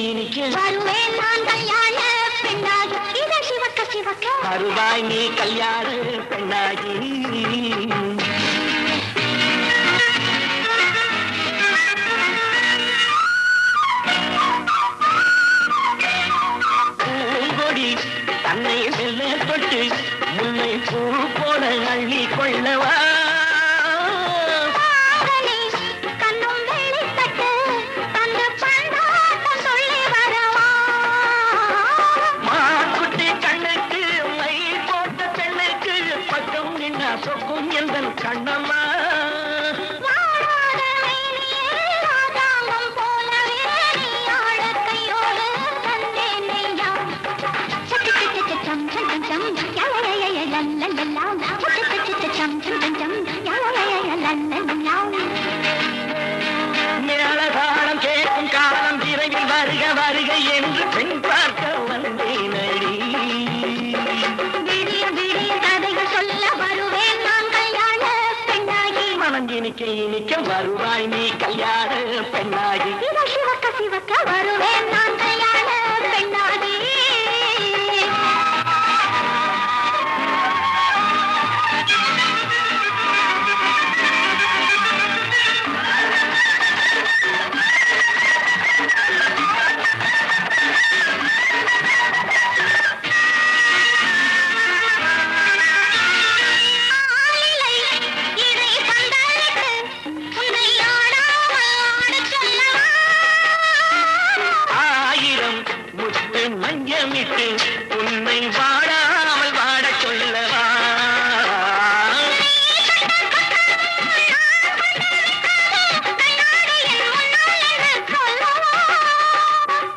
இனிக்க வருவேன் நான் கல்யாண பெண்ணாகி இத சிவக்க சிவக்க வருவாய் நீ கல்யாண பெண்ணாகி பூங்கொடி தன்னை மெல்ல தொட்டு முல்லை பூ போல அள்ளி கொள்ளவா சொக்கும் எந்தன் கண்ணம்மா மேளதாளம் கேட்கும் காலம் விரைவில் வருக வருக என்று பெண் பார்க்க வந்தேன் அடி விடிய விடிய கதைகள் சொல்ல வருவேன் நான் கல்யாண பெண்ணாகி மனம் இனிக்க இனிக்க வருவாய் நீ கல்யாண பெண்ணாகி சிவக்க சிவக்க வருவேன் நான் கல்யாண பெண்ணாகி மஞ்சமிட்டு உன்னை வாடாமல் வாட சொல்லவா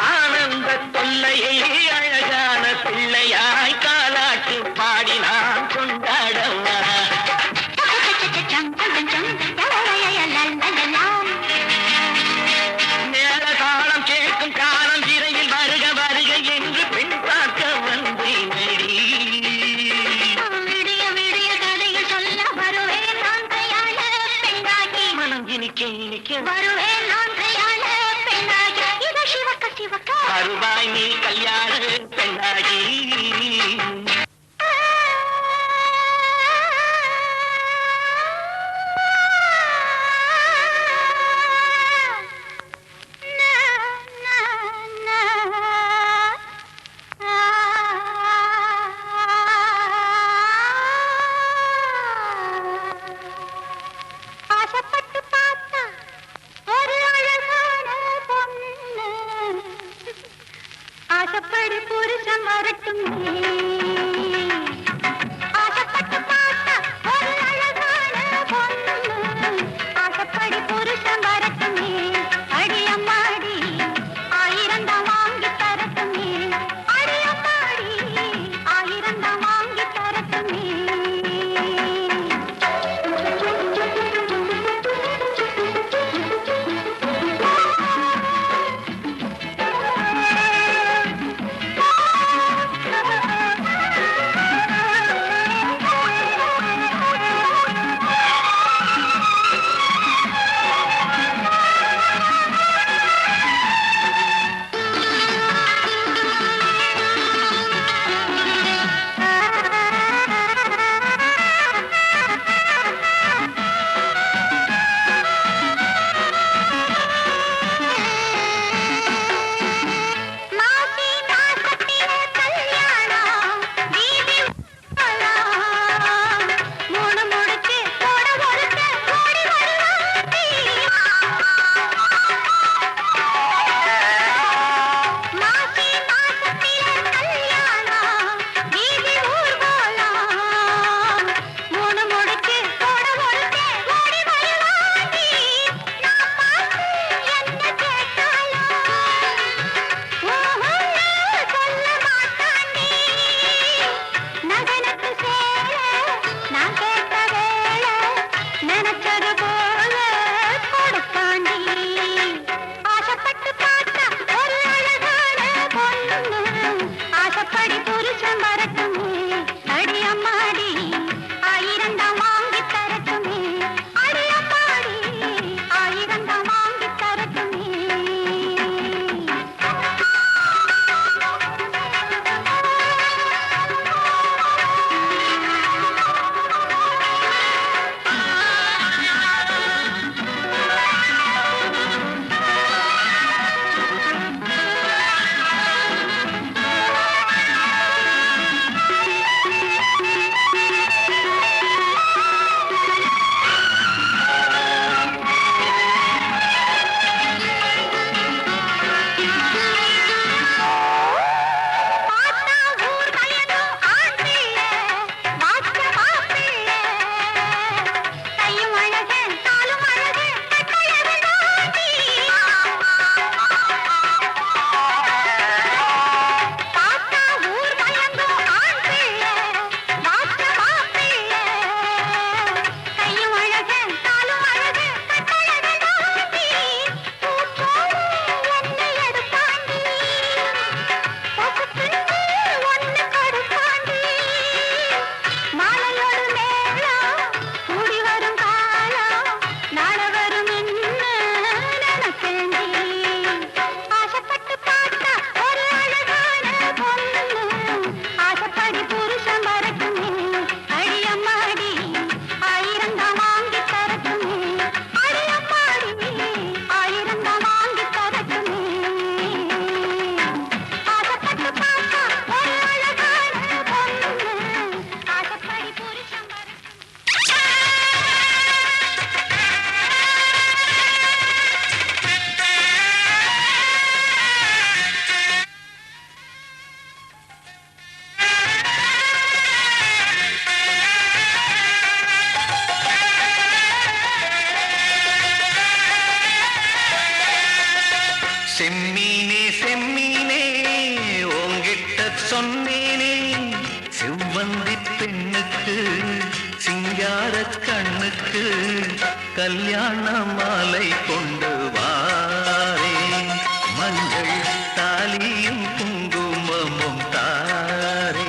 ஆனந்த தொல்லையை அழகான பிள்ளையாய் காலாட்டு பாடி நான் கொண்டாடவா மேளதாளம் கேட்கும் காலம் விரைவில் வருக வருக என்று பெண் பார்க்க வந்தேன் விடிய விடிய கதைகள் சொல்ல வருவேன் நான் கல்யாண பெண்ணாகி மனம் இனிக்க இனிக்க வருவேன் நான் கல்யாண பெண்ணாகி இத சிவக்க சிவக்க வருவாய் நீ கல்யாண பெண்ணாகி ஆசப்படி புருஷன் வரட்டும் ஆசப்பட்டு பார்த்தா ஒரு அழகான பொண்ணு ஆசப்படி புருஷன் வரட்டும் அடியம்மாடி ஆயிரம் தான் வாங்கி தரட்டும் அடியம்மாடி ஆயிரம் தான் வாங்கி தரட்டும் செம்மீனே செம்மீனே உங்கிட்ட சொன்னேனே செவ்வந்தி பெண்ணுக்கு சிங்கார கண்ணுக்கு கல்யாண மாலை கொண்டு வாரே மஞ்சள் தாலியும் குங்குமமும் தாரே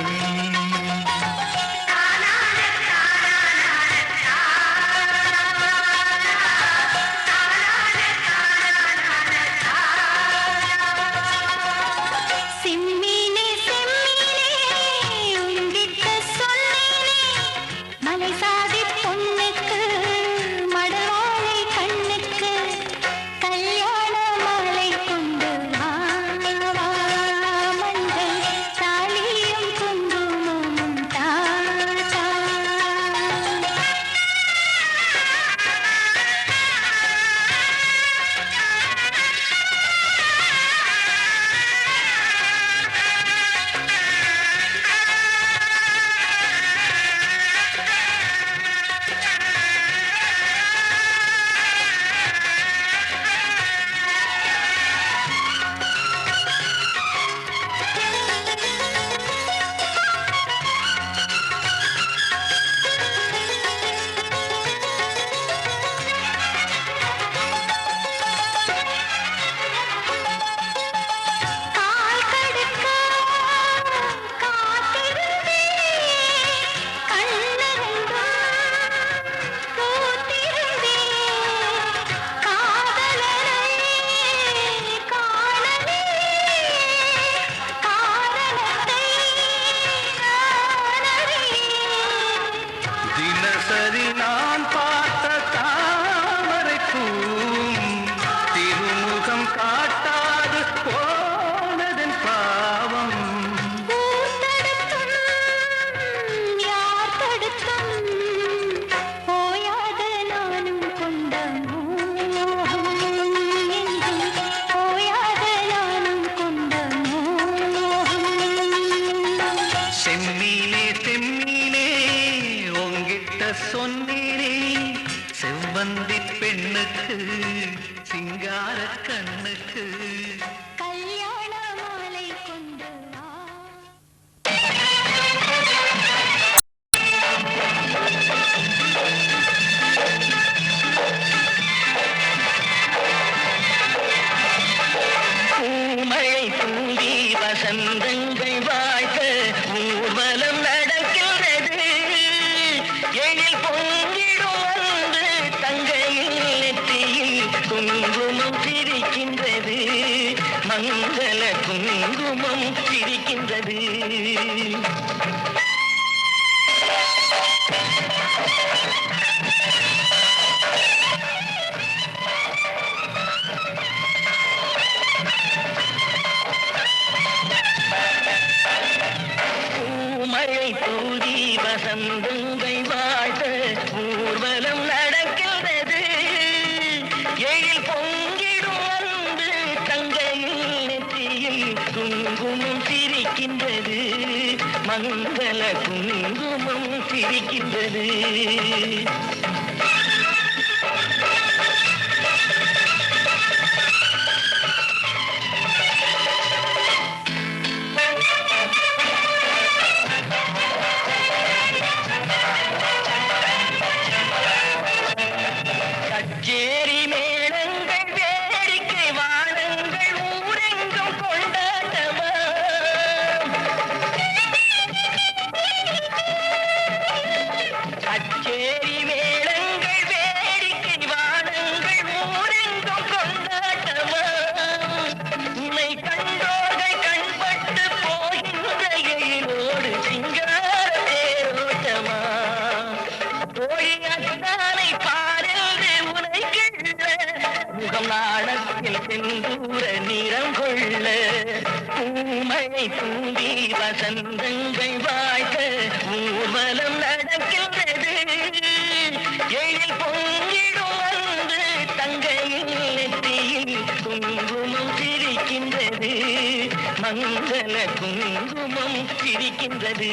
சரி நான் பார்த்த தாமரைக்கும் திருமுகம் காட்டாது போனதன் பாவம் யார் தடுத்தும் போயாத நானும் கொண்ட போயாத நானும் கொண்ட செம்மீனே செம்மீனே உங்கிட்ட சொன்னேனே செவ்வந்தி பெண்ணுக்கு சிங்கார கண்ணுக்கு கல்யாண மாலை கொண்டு பூமழை தூவி வசந்தங்கள் வாழ்க்க ஊர்வலம் நடக்கிறது எழில் பொங்கிடும் வந்து தங்கையில் நெற்றியில் குங்குமம் சிரிக்கின்றது மங்கள குங்குமம் சிரிக்கின்றது மழை தூதி வசந்தங்கள் வாழ்த்த ஊர்வலம் நடக்கிறது எழில் பொங்கிடும் வந்து தங்கையில் நெற்றியில் குங்குமம் சிரிக்கின்றது மங்கள குங்குமம் சிரிக்கின்றது கச்சேரி மேளங்கள் வேடிக்கை வானங்கள் ஊரெங்கும் கொண்டாட்டமா கச்சேரி மேளங்கள் வேடிக்கை வானங்கள் ஊரெங்கும் கொண்டாட்டமா உன்னை கண்டோர்கள் கண்பட்டு போகின்ற எழிலோடு சிங்கார தேரோட்டமா தோழி அத்தானை பாடல்து உனை கிள்ள முகம் நாடத்தில் செந்தூர நிறம் கொள்ள பூமழை தூவி வசந்தங்கள் வாழ்க்க ஊர்வலம் நடக்கின்றது எழில் பொங்கிடும் வந்து தங்கையில் நெற்றியில் குங்குமம் சிரிக்கின்றது மங்கள குங்குமம் சிரிக்கின்றது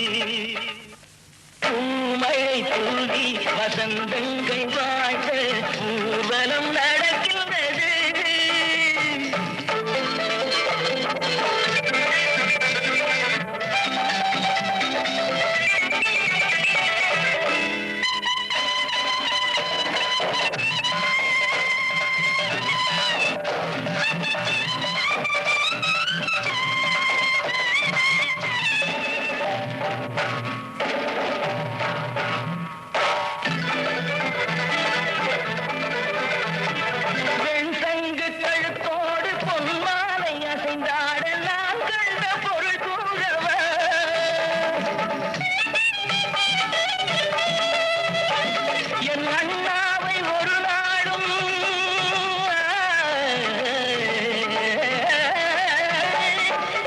பூமழை தூவி வசந்தங்கள் வாழ்க்க ஊர்வலம் நடக்கின்றது வெண்சங்கு கழுத்தோடு பொன்மாலை அசைந்தாட நான் கண்ட பொருள் கூறவா என் அண்ணாவை ஒரு நாளும்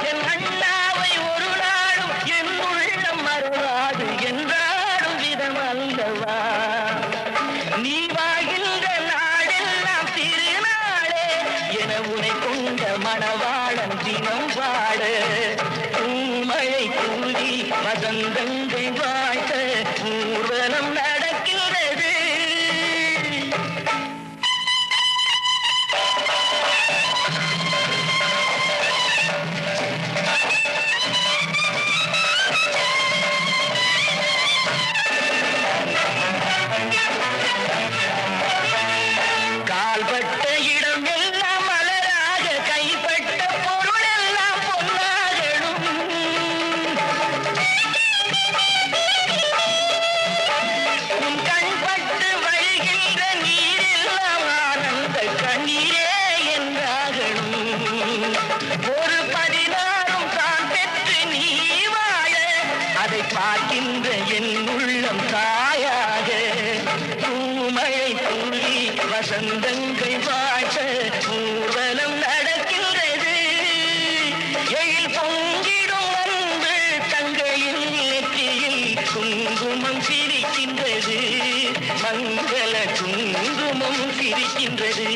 என் அண்ணாவை ஒரு நாளும் என் உள்ளம் மறவாது என்றாடும் விதம் அல்லவா நீ வாழ்கின்ற நாடெல்லாம் திருநாளே என உனை கொண்ட மணவாளன் தினம் வாழ மழை தூவி வசந்தங்கள் வாழ்த்த ஊர்வலம் நடக்கிறது கால்பட்ட இடம் எல்லாம் மலராக கைப்பட்ட பொருள் எல்லாம் பொன்னாகணும் உன் கண்பட்டு வழிகின்ற நீரெல்லாம் ஆனந்த கண்ணீரே என்றாகணும் ஒரு 16 தான் பெற்று நீ வாழ அதை பார்க்கின்ற என் உள்ளம் தாயாக பூமழை தூவி வசந்தங்கள் வாழ ஊர்வலம் நடக்கின்றது எழில் பொங்கிடும் அன்பு தங்கையில் நெற்றியில் குங்குமம் சிரிக்கின்றது மங்கள குங்குமம் சிரிக்கின்றது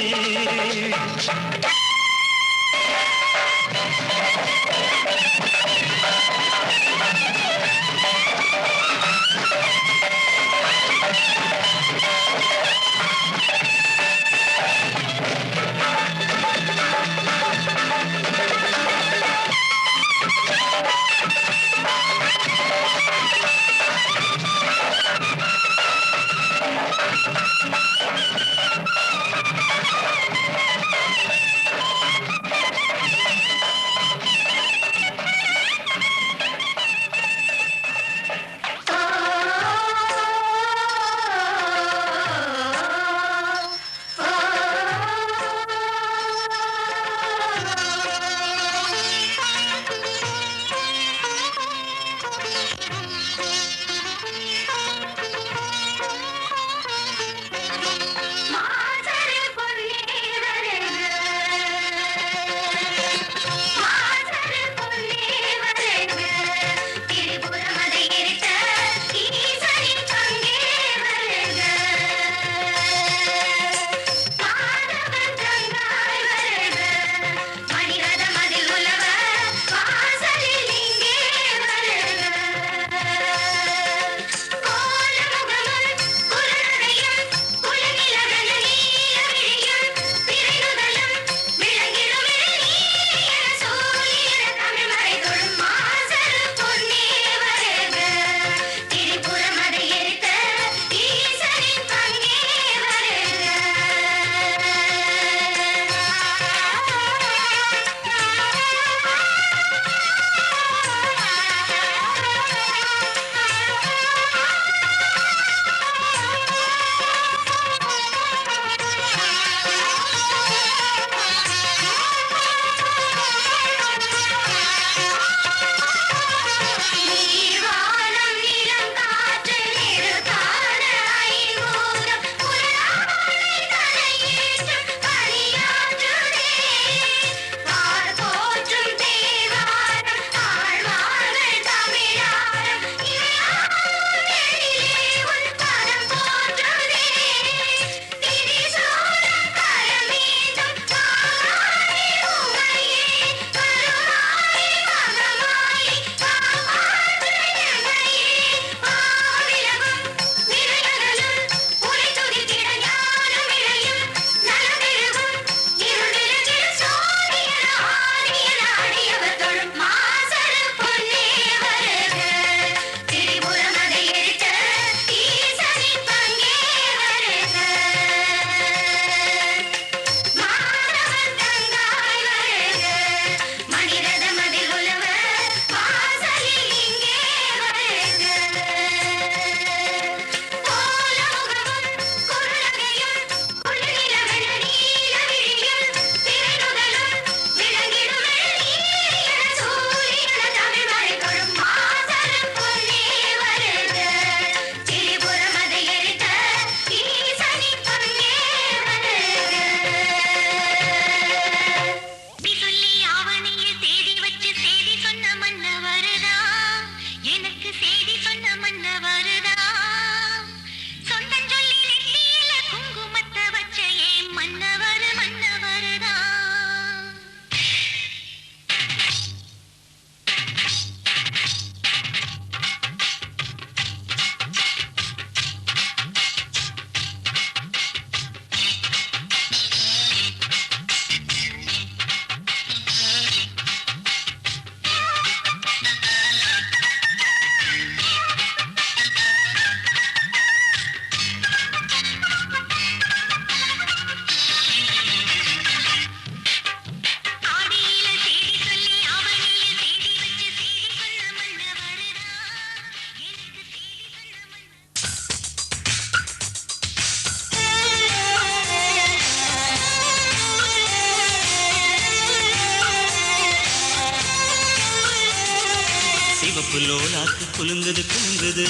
சிவப்பு லோலாக்கு குலுங்குது குலுங்குது,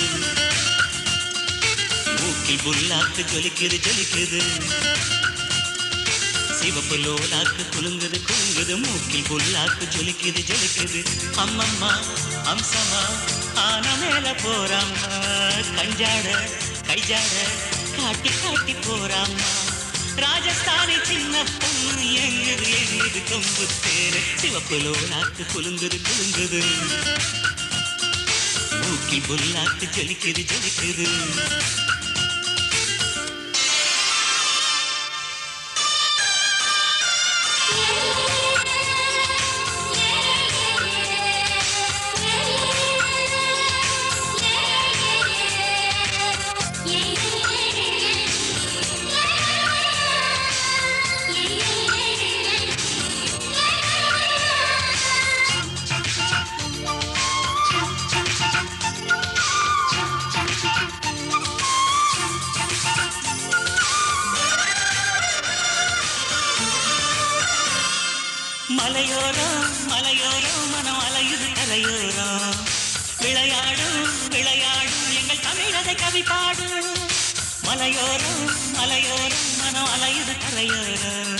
மூக்கில் புல்லாக்கு ஜொலிக்குது ஜொலிக்குது. சிவப்பு லோலாக்கு குலுங்குது குலுங்குது, மூக்கில் புல்லாக்கு ஜொலிக்குது ஜொலிக்குது. அம்மம்மா அம்சமா ஆன மேல போறாம்மா, கஞ்சாட கைஜாட காட்டி காட்டி போறாம்மா. ராஜஸ்தானி சின்ன பொண்ணு எங்குது எங்குது கொம்பு தேரு. சிவப்பு லோலாக்கு குலுங்குது குலுங்குது, மூக்கில் புல்லாக்கு ஜொலிக்குது ஜொலிக்குது. மலையோரம் மலையோரம் மனம் அலையுது கரையோரம், விளையாடும் விளையாடும் எங்கள் தமிழதை கவி பாடும். மலையோரம் மலையோரம் மனம் அலையுது கரையோரம்,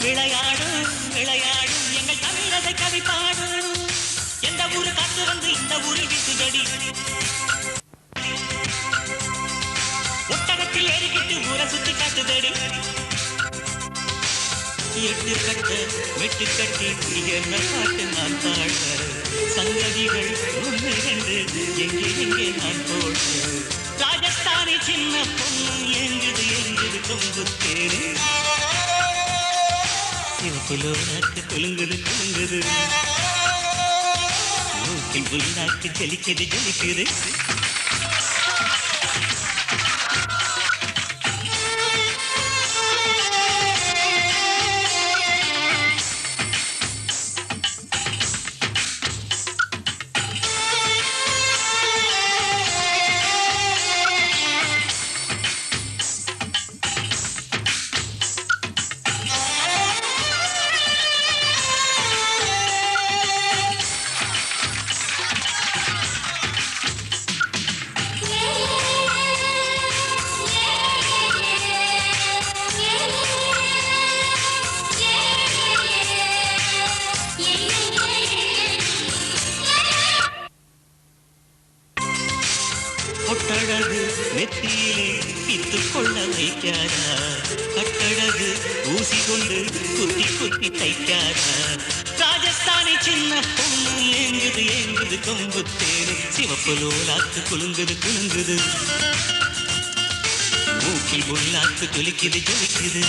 விளையாடும் விளையாடும் எங்கள் தமிழதை கவி பாடும். எந்த ஊரு காத்து வந்து இந்த ஊரில் வீசுதடி, ஒட்டகத்தில் ஏறிக்கிட்டு ஊரை சுத்தி காட்டுதடி. எட்டு கட்ட வெட்டு கட்டி என்ன பாட்டு நான் பாட, சங்கதிகள் ஒன்று இரண்டு எங்கே எங்கே நான் போட. ராஜஸ்தானி சின்ன பொண்ணு எங்குது எங்குது கொம்பு தேரு. சிவப்பு லோலாக்கு குலுங்குது குலுங்குது, மூக்கில் புல்லாக்கு ஜலிக்குது ஜலிக்குது. பொட்டழகு நெத்தியிலே பித்து கொள்ள வைக்காதா, கட்டழகு ஊசி கொண்டு குத்தி குத்தி தைக்காதா. ராஜஸ்தானி சின்ன பொண்ணு ஏங்குது ஏங்குது கொம்பு தேரு. சிவப்பு லோலாக்கு குலுங்குது குலுங்குது, மூக்கில் புல்லாக்கு ஜொலிக்குது ஜொலிக்குது.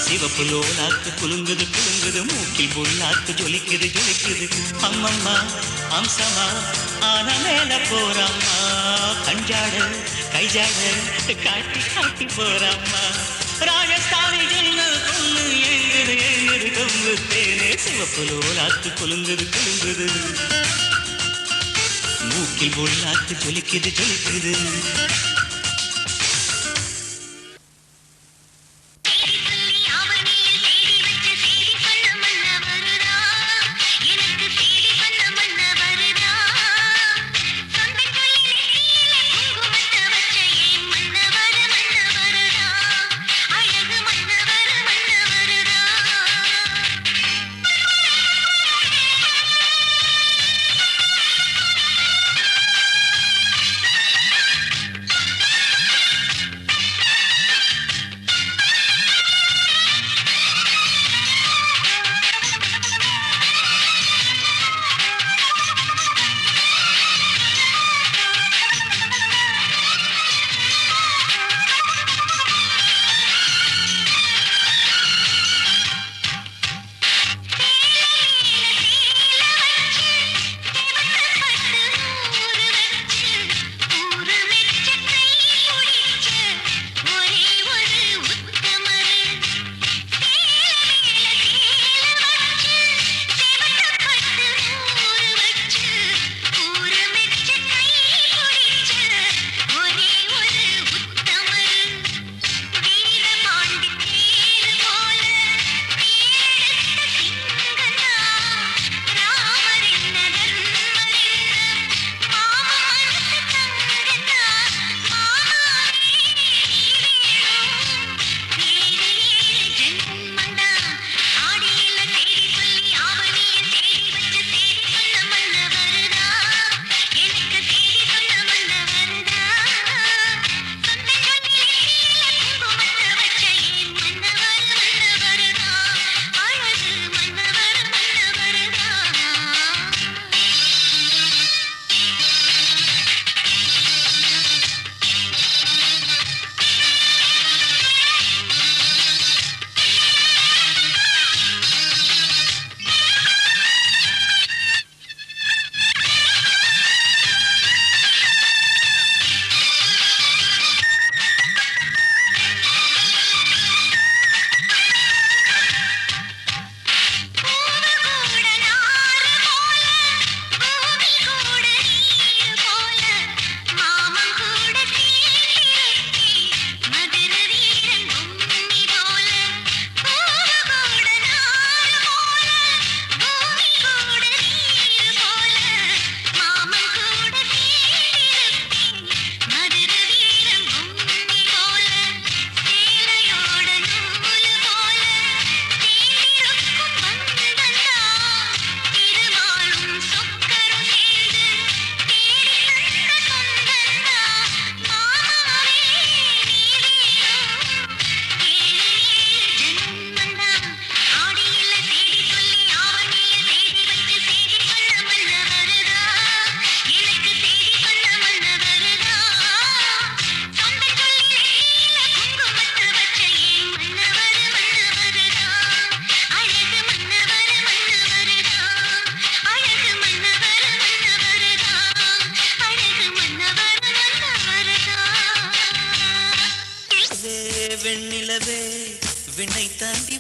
சிவப்பு லோலாக்கு குலுங்குது குலுங்குது, மூக்கில் புல்லாக்கு ஜொலிக்குது ஜொலிக்குது. அம்மம்மா அம்சமா ஆன மேல போறாம்மா, கஞ்சாட கைஜாட காட்டி காட்டி போறாம்மா. ராஜஸ்தானி சின்ன பொண்ணு எங்குது எங்குது கொம்பு தேரு. சிவப்பு லோலாக்கு குலுங்குது குலுங்குது, மூக்கில் புல்லாக்கு ஜொலிக்குது ஜொலிக்குது.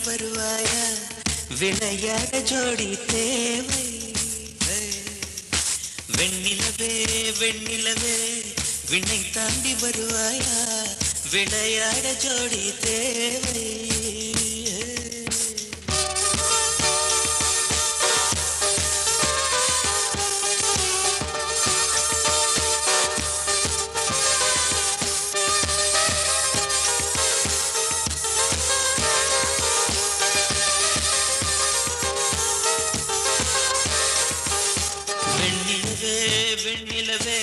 வருவாயா விளையாட ஜோடி தேவை வெண்ணிலவே வெண்ணிலவே விண்ணை தாண்டி வருவாயா விளையாட ஜோடி தேவை வெண்ணிலவே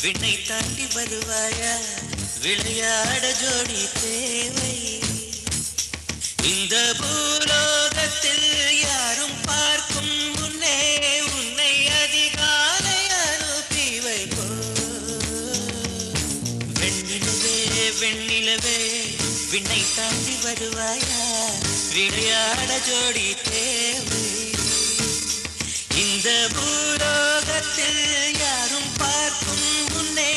விண்ணை தாண்டி வருவாயா விளையாட ஜோடி தேவை இந்த பூலோகத்தில் யாரும் பார்க்கும் முன்னே உன்னை அதிகாலை அனுப்பி வைப்போ வெண்ணிலவே வெண்ணிலவே விண்ணை தாண்டி வருவாயா விளையாட ஜோடி தேவை இந்த பூலோகத்தில் யாரும் பார்க்கும் முன்னே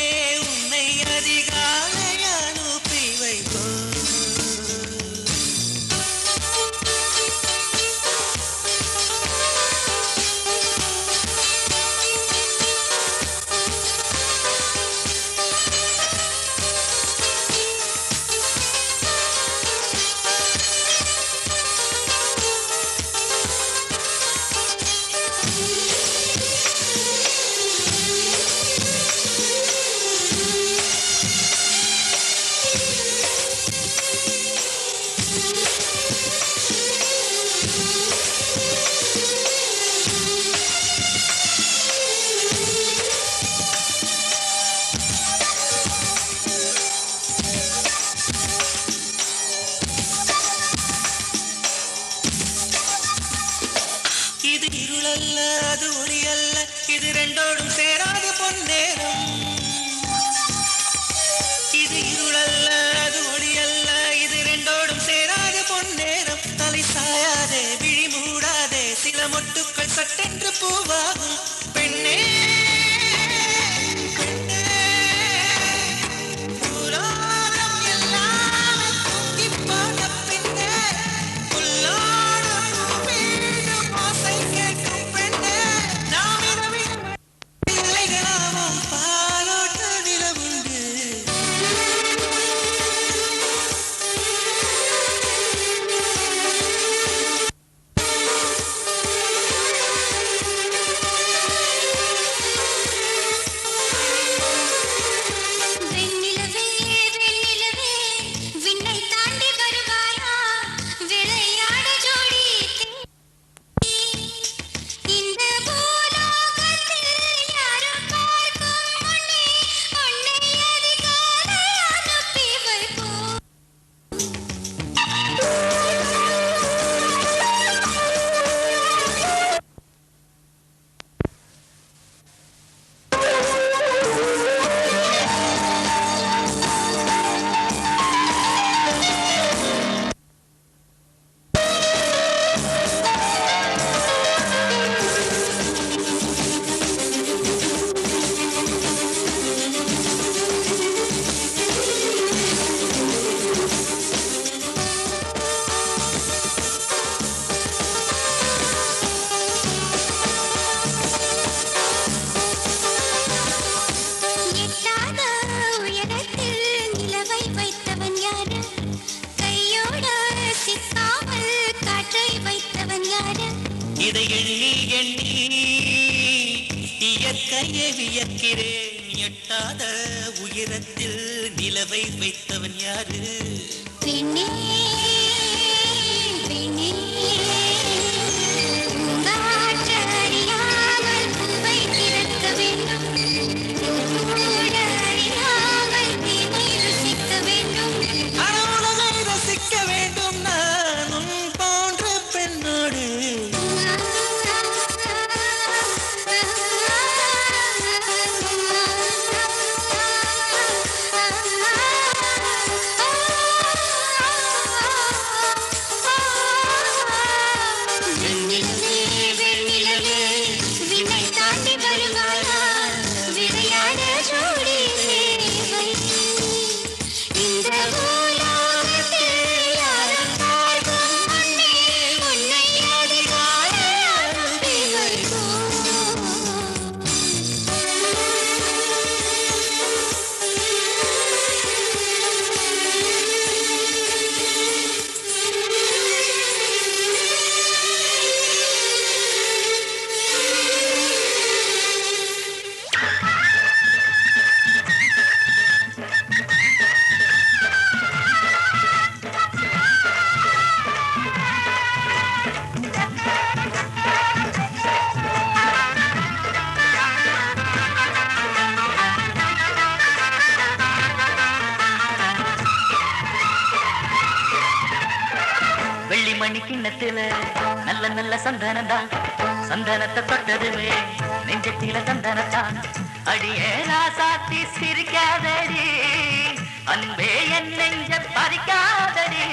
உன்னை அதிகாலை அனுப்பி வைப்போ இது இருளல்ல அது ஒளியல்ல இது ரெண்டோடும் சேராது பொன்னேரம் இது இருளல்ல அது ஒளியல்ல இது ரெண்டோடும் சேராது பொன்னேரம் தலை சாயாதே விழி மூடாதே சில மொட்டுக்கள் சட்டென்று பூவாகும் பெண்ணே இதை எண்ணி எண்ணி இயற்கையை வியக்கிறேன் எட்டாத உயரத்தில் நிலவை வைத்தவன் யாரு பெண்ணே பெண்ணே அறியாமல் பூவை திறக்க வேண்டும் அறியாமல் தீமை ரசிக்க வேண்டும் உலகை ரசிக்க வேண்டும் நானும் போன்ற பெண்ணோடு மணி கிண்ணத்துல நல்ல நல்ல சந்தனம்தான், சந்தனத்தை தொட்டதுமே நெஞ்சத்தில சந்தனத்தான். அடியே ராசாத்தி சிரிக்காதடி, அன்பே என் நெஞ்ச பறிக்காதடி.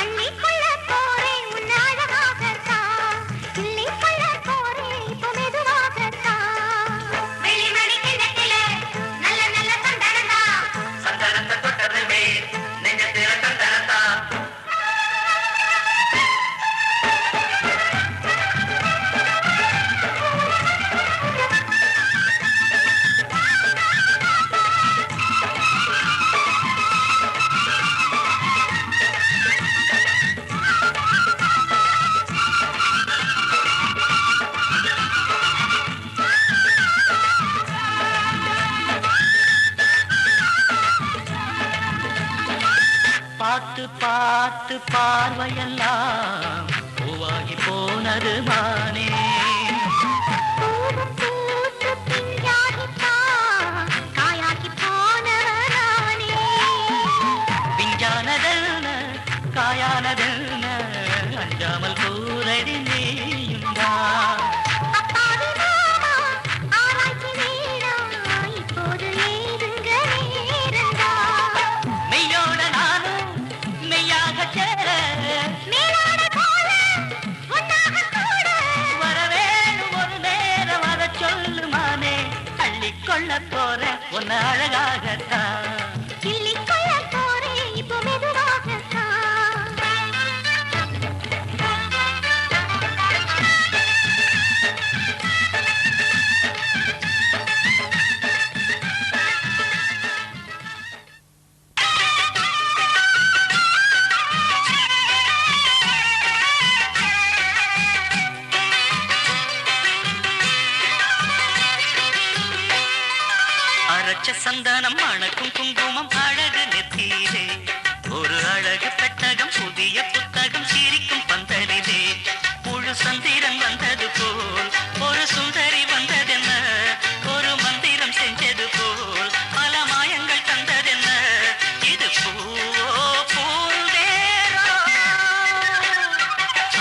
அள்ளிக்கொள்ள போறேன் உன் அழகாகத்தான், கிள்ளிக்கொள்ள போறேன் இப்போ மெதுவாகத்தான். வெளிமணி கிண்ணத்திலே நல்ல நல்ல சந்தனம்தான், சந்தனத்தை தொட்டதுமே நெஞ்சத்தில சந்தனத்தான். பார்த்து பார்த்து பார்வையெல்லாம் பூவாகி போனது மானே. பூவும் பூத்து பிஞ்சாகித்தான் காயாகி போனவனானே. விஞ்ஞானதென்ன காயானதென்ன அஞ்சாமல் கூரடி நீயும்தான். அப்பாவி மாமா ஆராய்ச்சி வேணாம், இப்போது ஏதுங்க நேரந்தான். மெய்யோட நானும் மெய்யாக சேர மேலாட போல ஒன்னாகக் கூட வரவேணும் ஒரு நேரம், அதை சொல்லுமானே. அள்ளிக்கொள்ள போற உன்னை அழகாகத்தான். கிள்ளிக்கொள்ள போறேன் இப்போ மெதுவாகத்தான். அரைச்ச சந்தனம் மணக்கும் குங்குமம் அழகு நெத்தியிலே, ஒரு அழகு பெட்டகம் புதிய புத்தகம் சிரிக்கும் பந்தலிலே. முழு சந்திரன் வந்தது போல் ஒரு சுந்தரி வந்ததென்ன, ஒரு மந்திரம் செஞ்சது போல் பல மாயங்கள் தந்ததென்ன. இது பூவோ பூந்தேரோ.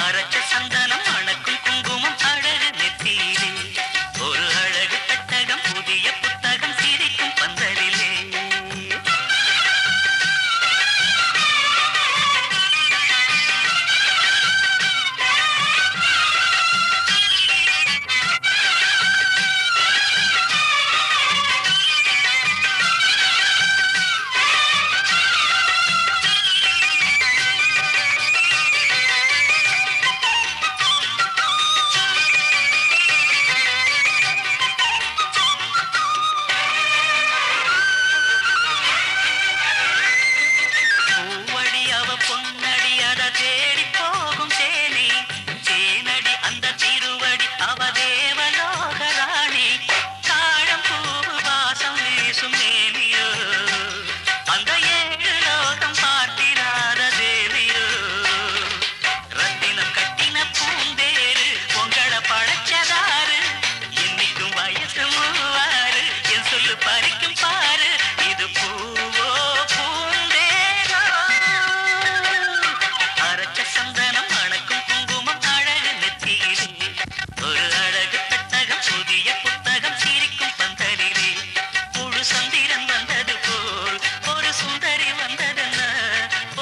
அரைச்ச சந்தனம் மணக்கும் குங்குமம் அழகு நெத்தியிலே, ஒரு அழகு பெட்டகம் புதிய புத்தகம் சிரிக்கும் பந்தலிலே. பூவடி அவ பொன்னடி அத தேடி போகும் தேனி, தேனடி அந்த திருவடி அவ தேவலோக ராணி. தாழம் பூவு வாசம் வீசும் மேனியோ, அந்த ஏழு லோகம் பார்த்திராத தேவியோ. ரத்தினம் கட்டின பூந்தேரு பொங்கல பழச்சதாரு, இன்னைக்கும் வயசு மூவாறு என் சொல்லு பறிக்கும் பாரு. இது பூவோ பூந்தேரோ. அரைச்ச சந்தனம் மணக்கும் குங்குமம் அழகு நெத்தியிலே, ஒரு அழகு பெட்டகம் புதிய புத்தகம் சிரிக்கும் பந்தலிலே. முழு சந்திரன் வந்தது போல் ஒரு சுந்தரி வந்ததென்ன,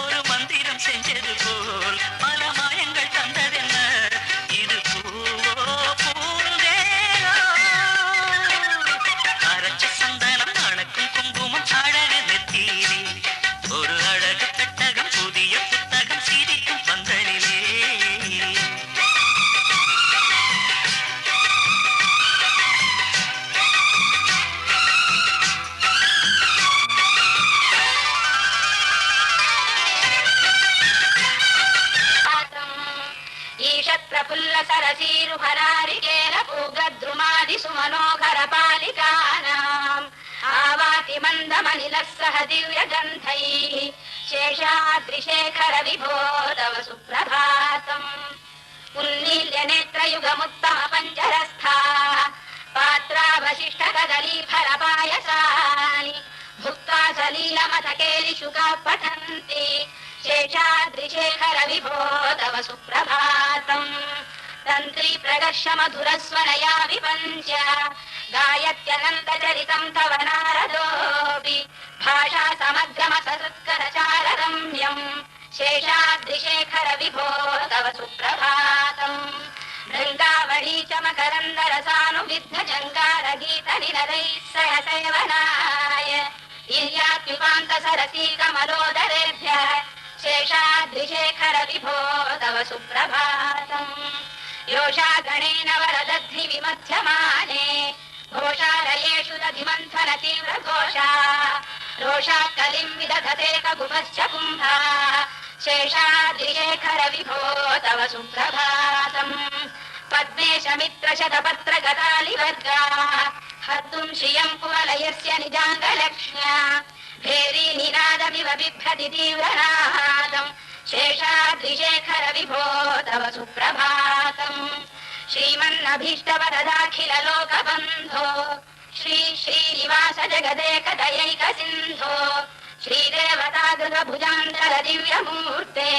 ஒரு மந்திரம் செஞ்சது போல் பல மாயங்கள் தந்ததென்ன. இது பூவோ பூந்தேரோ. அரைச்ச சந்தனம் மணக்கும் குங்குமம் அழகு நெத்தியிலே, ஒரு அழகு பெட்டகம் புதிய புத்தகம் சிரிக்கும் பந்தலிலே. ईषत् प्रफुल्ल सरसीरुहरारिकेल पूगद्रुमादि सुमनोहर पालिकानाम् आवाति मन्दमनिलः सह दिव्यगन्धैः शेषाद्रिशेखर विभो तव सुप्रभातम् उन्नील्यनेत्रयुगमुत्तम पञ्चरस्थाः पात्रावशिष्ट कदली फलपायसानि भुक्त्वा सलीलमथकेलिशुकाः पठन्ति शेषाद्रिशेखर विभो तव सुप्रभातम् तन्त्री प्रगर्ष मधुरस्वनया विपञ्च गायत्यनन्तचरितम् तव नारदोऽपि भाषा समग्रमसत्करचाररम्यम् शेषाद्रिशेखर विभो तव सुप्रभातम् वृन्दावनी च मकरन्दरसानुविद्ध जङ्गारगीतनिनदैः सह सेवनाय इर्यात्युपान्त सरसी कमलोदरेभ्यः शेषाद्रिशेखर विभो तव सुप्रभातम् योषा गणेन वरदद्धि विमध्यमाने घोषालयेषु दधिमन्थन तीव्रघोषा रोषा कलिम् विदधते ककुभश्च कुम्भा शेषाद्रिशेखर विभो तव सुप्रभातम् पद्मेश मित्र शतपत्र गतालिवर्गा हर्तुम् श्रियम् कुवलयस्य निजाङ्गलक्ष्म्या भेरी निनादमिव बिभ्रति तीव्रनादम् शेषाद्रिशेखर विभो तव सुप्रभातम् श्रीमन्नभीष्टवरदाखिल लोकबन्धो श्री श्रीनिवास जगदेकदयैक सिन्धो श्रीदेवतागृहभुजान्तल दिव्यमूर्ते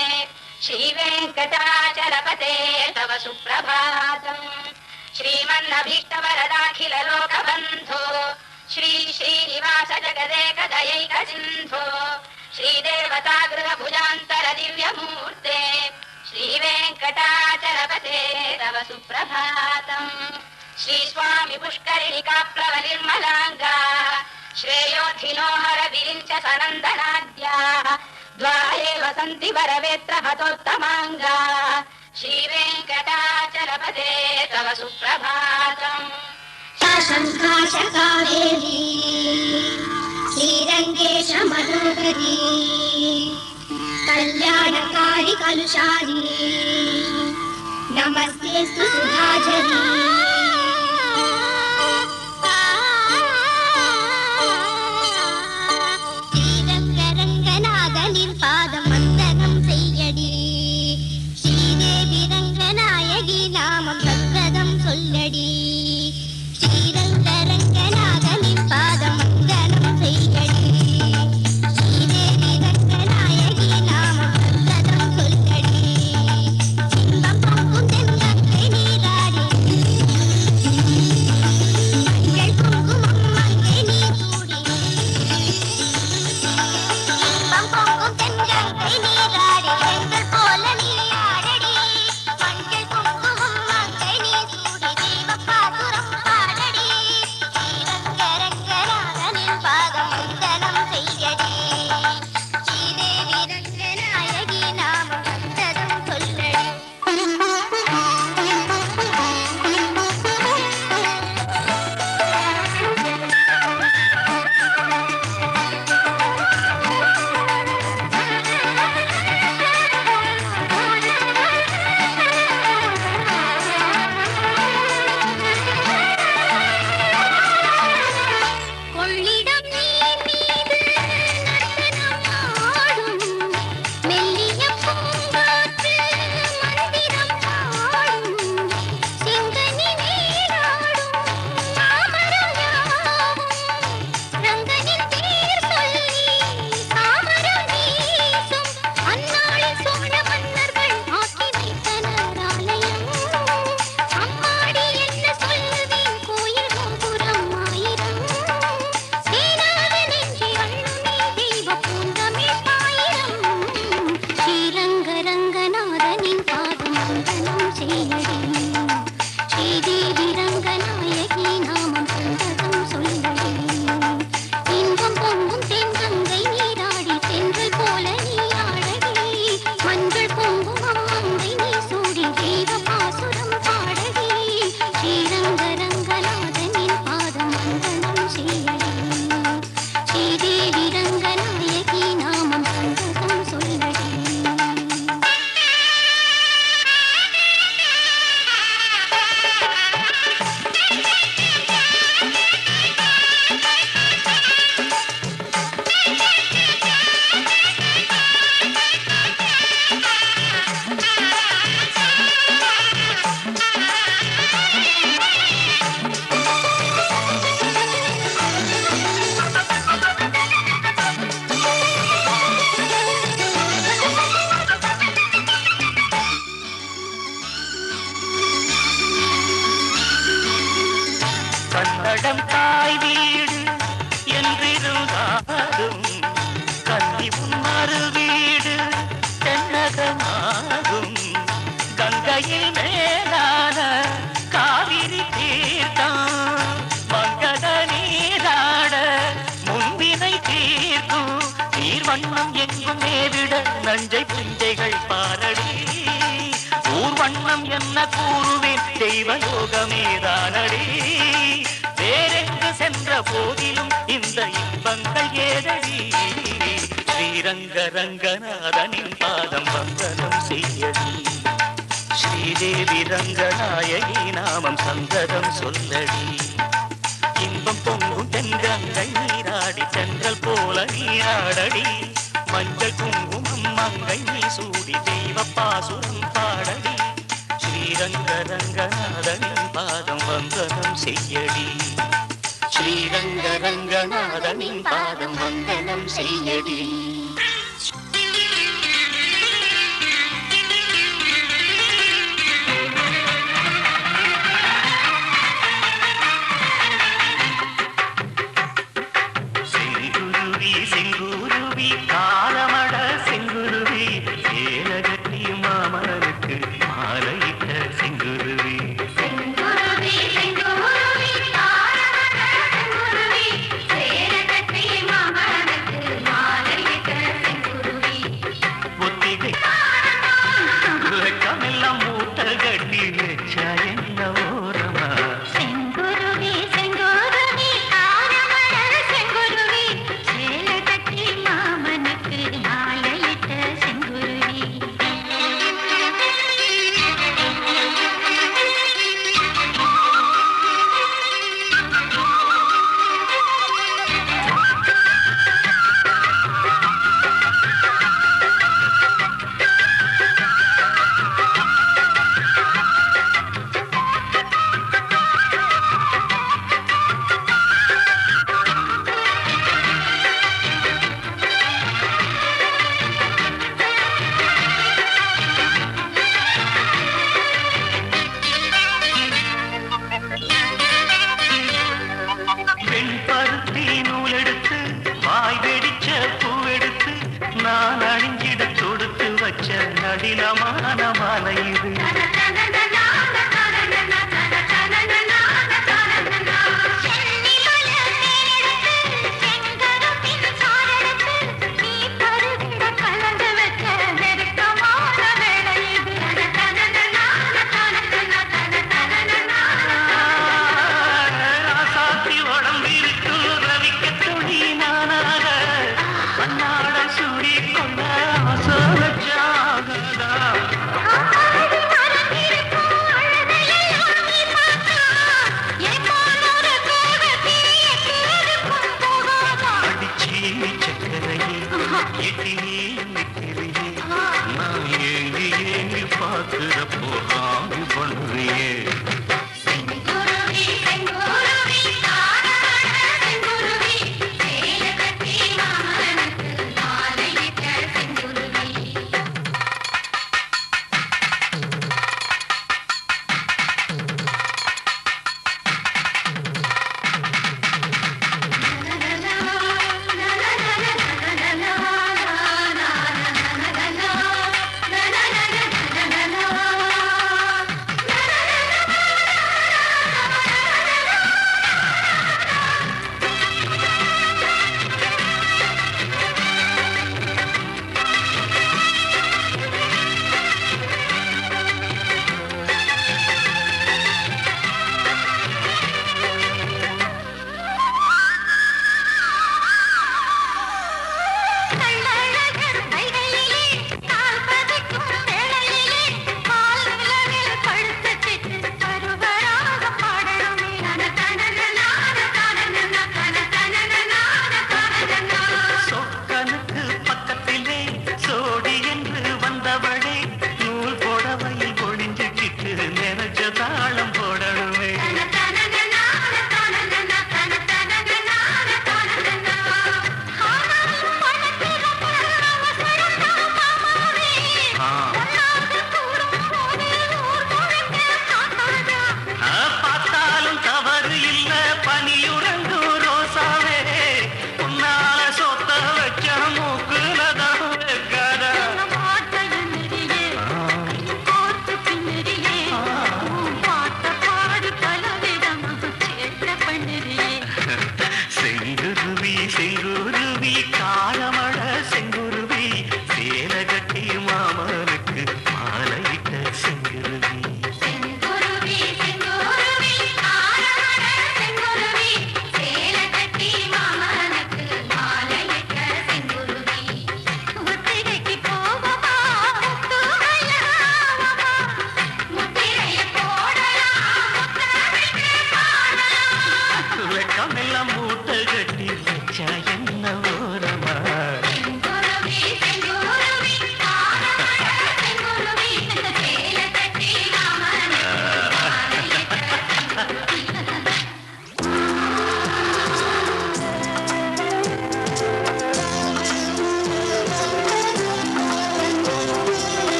श्रीवेङ्कटाचलपते तव सुप्रभातम् श्रीमन्नभीष्टवरदाखिल लोकबन्धो श्री श्रीनिवास जगदेकदयैक सिन्धो श्रीदेवतागृहभुजान्तर दिव्यमूर्ते श्रीवेङ्कटाचलपते तव सुप्रभातम् श्रीस्वामि पुष्करिणिका प्लवनिर्मलाङ्गा श्रेयोधिनो हर विरिञ्च सनन्दनाद्याः द्वारेव सन्ति वरवेत्र हतोत्तमाङ्गा श्रीवेङ्कटाचलपते तव सुप्रभातम् शङ्काशकावेरी श्रीरङ्गेश मनोहरी कल्याणकारि कलुषारी नमस्तेऽस्तु सुधाझरी பாதமந்தனம் செய்யடி ஸ்ரீதேவி ரங்கநாயகி நாமம் சங்கதம் சொல்லடி ஸ்ரீரங்க ரங்கநாதனின் பாதமந்தனம் செய்யடி ஸ்ரீதேவி ரங்கநாயகி நாமம் சங்கதம் சொல்லடி இன்பம் பொங்கும் தென்னங்கை நீராடி கம்படம் தாய் வீடு என்றிருந்தாலும் கன்னி மறு வீடு தென்னகமாகும். கங்கையில் மேலான காவிரி தீர்த்தம் மங்கத நீராட முன்பினை தீர்க்கும். நீர்வண்ணம் எங்கும் மேவிட நஞ்சை பிஞ்சைகள் பாரடி. ஊர்வண்ணம் என்ன கூறுவேன் தெய்வலோகமேதானடி. வேறெங்கு சென்ற போதிலும் இந்த இன்பங்கள் ஏதடி. ஸ்ரீரங்க ரங்கநாதனின் பாதம் வந்தனம் செய்யடி. ஸ்ரீதேவி ரங்கநாயகி நாமம் சந்ததம் சொல்லடி. இன்பம் பொங்கும் தென்றங்கை நீராடி சென்றல் போல நீராடடி. மஞ்சள் குங்குமம் மங்கை நீ சூடி தெய்வ பாசுரம் பாடடி. ஸ்ரீரங்க ரங்கநாதனின் பாதம் வந்தனம் செய்யடி. ஸ்ரீரங்க ரங்கநாதனின் பாதம் வந்தனம் செய்யடி. செங்குருவி செங்குருவி காலமட செங்குருவி ஏலகத்தி மாமனுக்கு மாலையிட்ட செங்குருவி. செங்குருவி செங்குருவி தாரமட செங்குருவி சேரகத்தி மாமனுக்கு மாலையிட்ட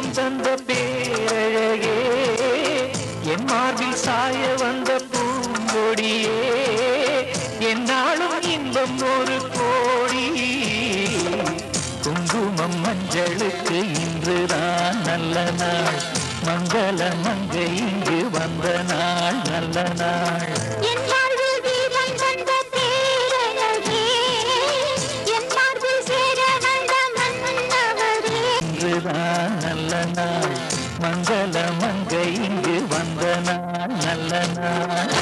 தீபம் தந்த பேரழகே என் மார்பில் சாய வந்த பூங்கொடியே என்னாலும் இன்பம் ஒரு கோடி குங்குமம் மஞ்சளுக்கு இன்றுதான் நல்ல நாள் மங்கள மங்கை இங்கு வந்த நாள் நல்ல நாள் இன்றுதான் நல்ல நாள் மங்கள மங்கை இங்கு வந்த நாள் நல்ல நாள்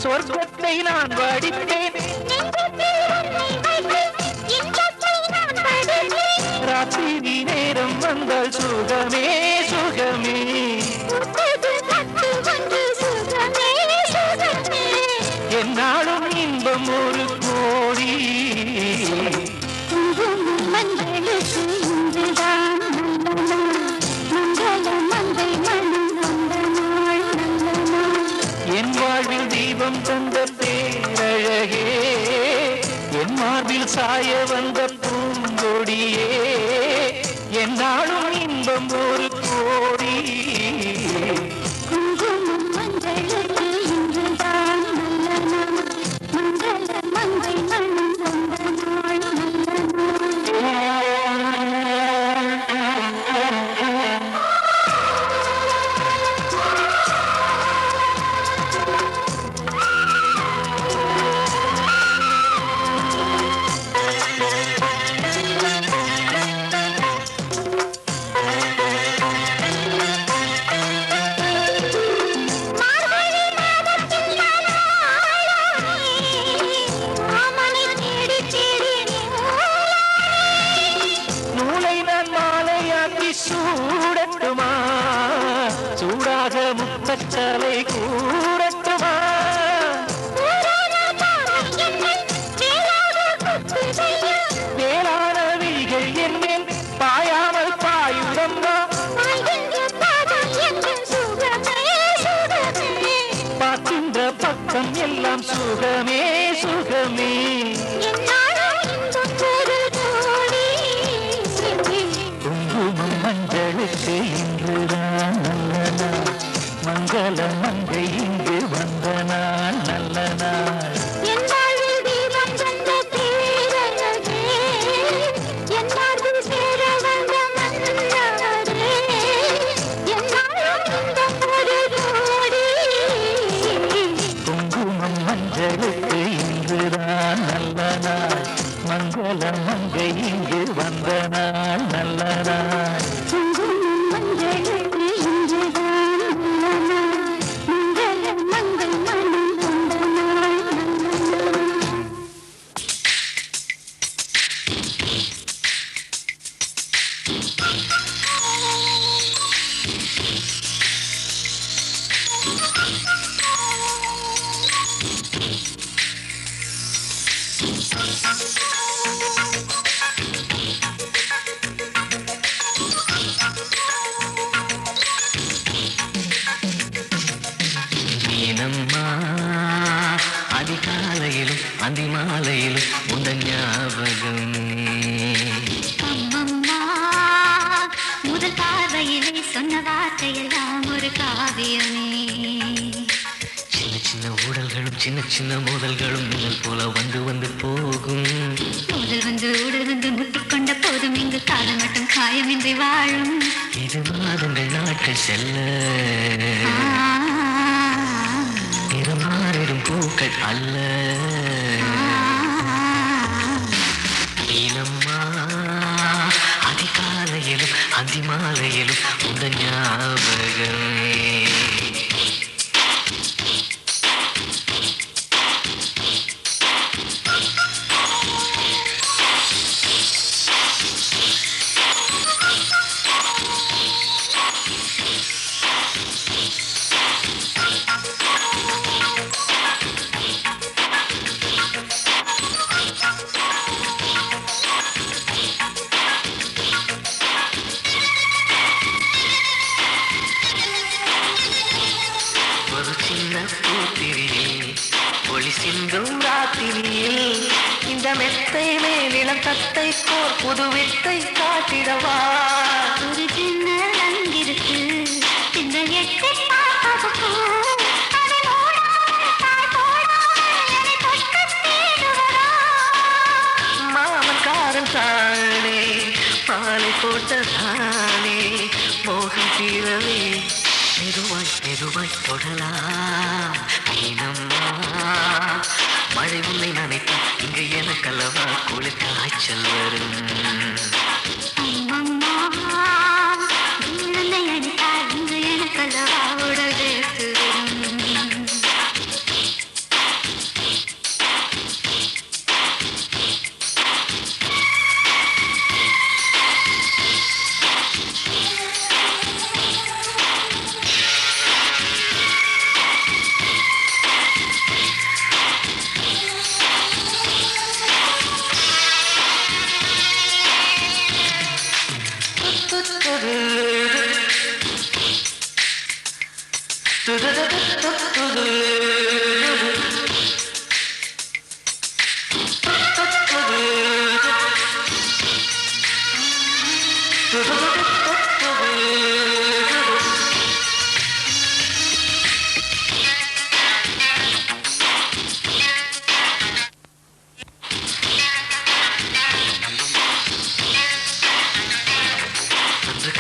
சொர்க்கத்தை நான் வடித்தேன் ராத்திரி நேரம் வந்தால் சுகமே சுகமே என்னாலும் இன்பம் ஒரு கோடி என் வாழ்வில் தீபம் தந்த பேரழகே என் மார்பில் சாய வந்த பூங்கொடியே என்னாலும் இன்பம் ஒரு கோடி குங்குமம் மஞ்சளுக்கு இன்றுதான் நல்ல நாள் மங்கள மங்கை மனம் வந்த நாள் நல்ல நாள் சூடட்டுமா சூடாக முத்தச்சலை கூடட்டுமா வேளாண விழிகள் என்னேன் பாயாமல் பாயுடம்மா பார்க்கின்ற பக்கம் எல்லாம் சுகமே சுகமே மஞ்சளுக்கு இன்றுதான் நல்ல நாள் மங்கள மங்கை இங்கு வந்த நாள் நல்ல நாள் குங்குமம் மஞ்சளுக்கு இன்றுதான் நல்ல நாள் மங்கள மங்கை இங்கு வந்த நாள் நல்ல நாள் அதிகாலையிலும் அதிமாலையிலும் உந்த ஞாபகம் அம்மம்மா முதல் பார்வையிலே சொன்ன வார்த்தையெல்லாம் ஒரு காவியமே சின்ன சின்ன ஊடல்களும் சின்ன சின்ன மோதல்களும் மின்னல் போல வந்து வந்து போகும் முதல் வந்து ஊடல் வந்து முட்டிக்கொண்ட போதும் இங்கு காலம் மட்டும் காயமின்றி வாழும் இது மாதங்கள் நாட்கள் செல்ல மாறிடும் பூக்கள் அல்ல நீலம்மா அதிகாலையிலும் அதிமாலையிலும் உந்த ஞாபகமே ராத்திரியில் இந்த மெத்தை மேலிடம் தத்தை போர் புது வித்தை காட்டிடவா. ஒரு சின்ன அங்கிருக்கு இந்த எட்டு பார்ப்பதற்கு மாமன்காரன் தானே பாலை போட்ட தானே மோகம் தீரவே மெதுவாய் மெதுவாய் தொடலாம். ஐனம்மா மழை உன்னை நினைத்தா இங்கு எனக்கல்லவா குளிர் காய்ச்சல் வரும். இங்கு எனக்கல்லவா உடல் வேர்த்து வரும்.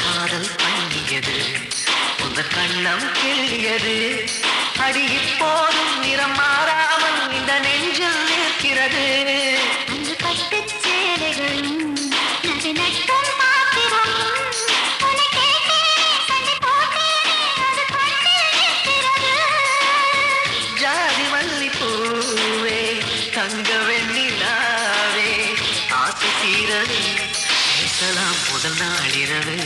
காதல் பண்ணியது உங்கள் கண்ணம் கிள்ளியது. அடி இப்போதும் நிறம் மாறாமல் இந்த நெஞ்சில் நிற்கிறது. அங்கு பட்டுச் சேலைகளும் நகை நட்டும் பாத்திரம் உன்னை கேட்டேனே, சண்டை போட்டேனே, அது கண்ணில் நிற்கிறது. ஜாதி மல்லிப்பூவே தங்க வெண்ணிலாவே ஆசை தீரவே பேசலாம் முதல் நாளிரவு.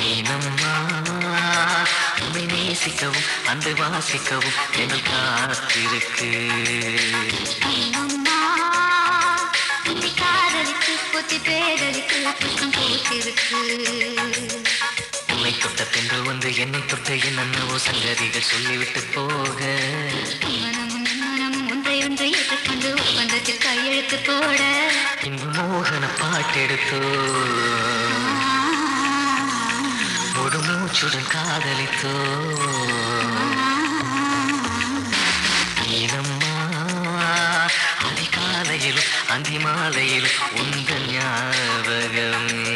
ஐனம்மா உன்னை நேசிக்கவும் அன்பை வாசிக்கவும் என்னை காத்திருக்கு. அம்மம்மா, உன்னை காதலித்து புத்தி பேரலித்து புத்தம் பூத்திருக்கு. உன்னை தொட்ட பெண்கள் வந்து என்னை தொட்ட என்னென்னவோ சங்கதிகள் சொல்லிவிட்டு போக மனமும் மனமும் ஒன்றை ஒன்று ஏற்றுக்கொண்டு ஒப்பந்தத்தில் கையெழுத்து போட இங்கு மோகன பாட்டெடுத்தோ முழு மூச்சுடன் காதலித்தோ. நீனம்மா அதிகாலையிலும் அந்தி மாலையிலும் உங்கள் ஞாபகமே.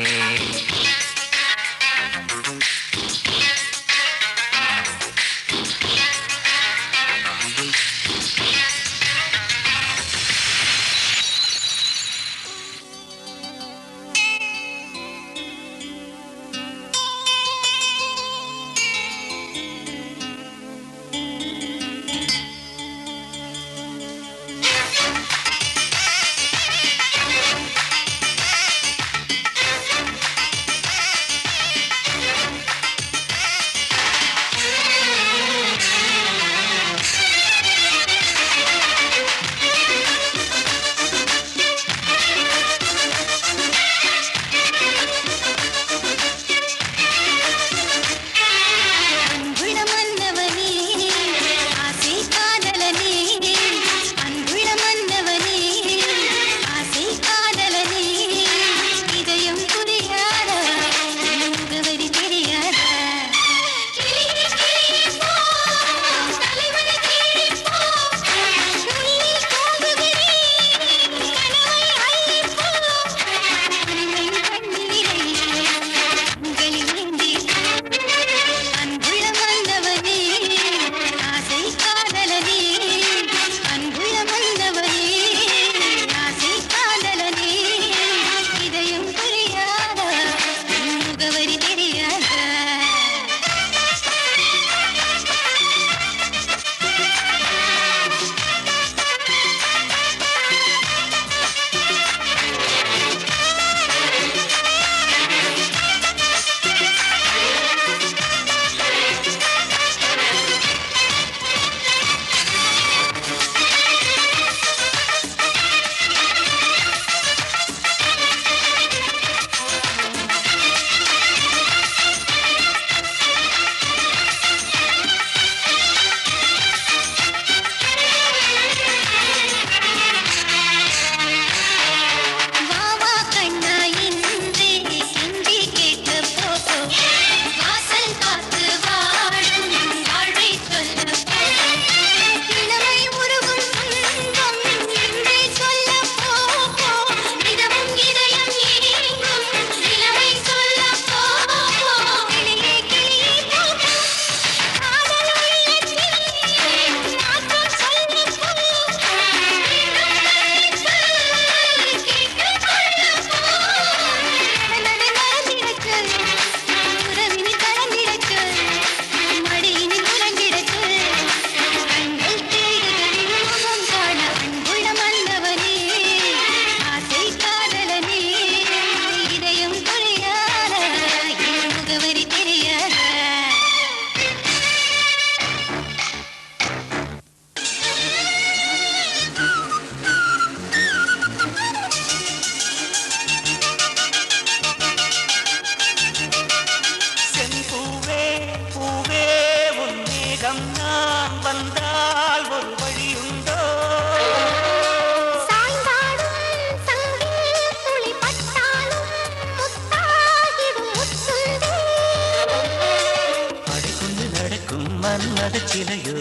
மன்மத சிலையோ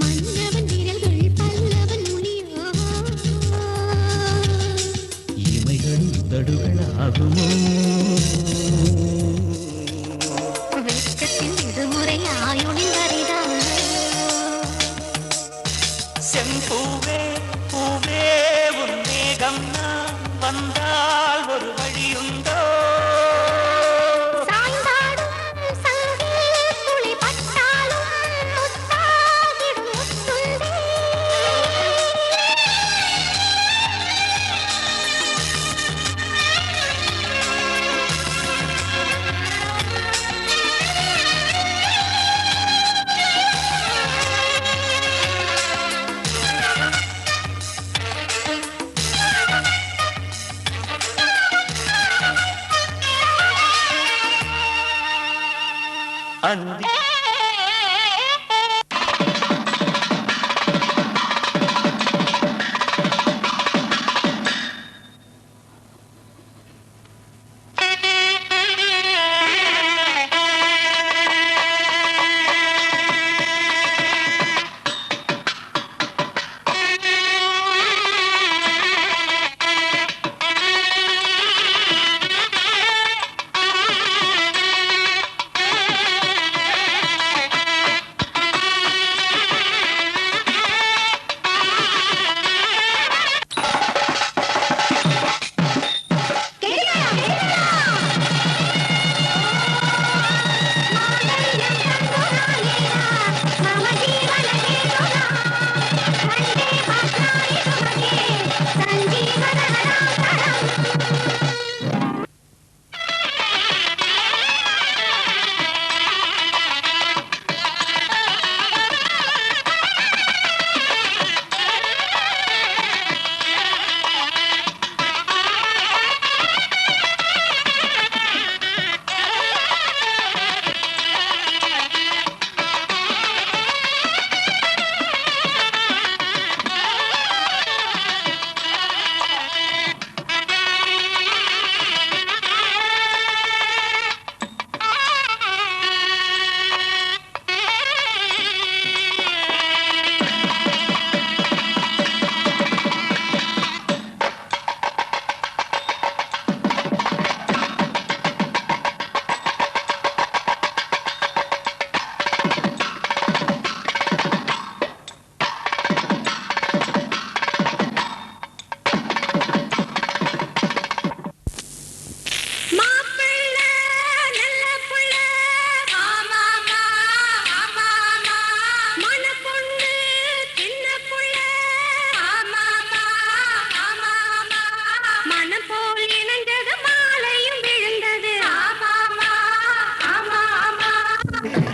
மன்னவன் விரல்கள் பல்லவன் மொழியோ இமைகள் தடுகளாகுமோ வெட்கத்தில் விடுமுறை ஆயுளின் வரைதான் செம்பூவே பூவே உன் மேகம் நான் வந்தால் ஒரு வழியுண்டோ சாய்ந்தாடும் சங்கில் துளி பட்டாலும் முத்தாகிடும் முத்துண்டே அந்தி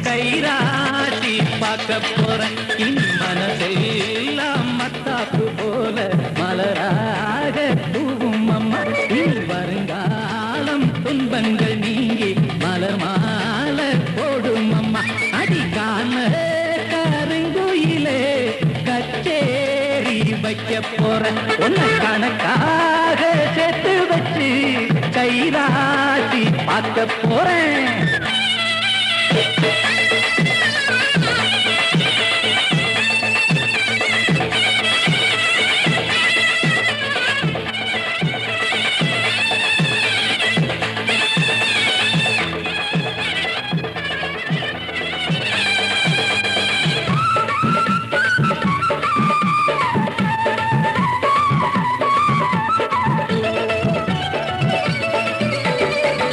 கைராட்டி பார்க்க போறேன் இனி மனசெல்லாம் மத்தாப்பு போல மலராக தூவும் அம்மா இனி வருங்காலம் துன்பங்கள் நீங்கி மலர் மாலை போடும் அம்மா அடிக்கான கருங்குயிலே கச்சேரி வைக்க போறேன் உன்னை கணக்காக சேர்த்து வச்சு கைராட்டி பார்க்க போறேன்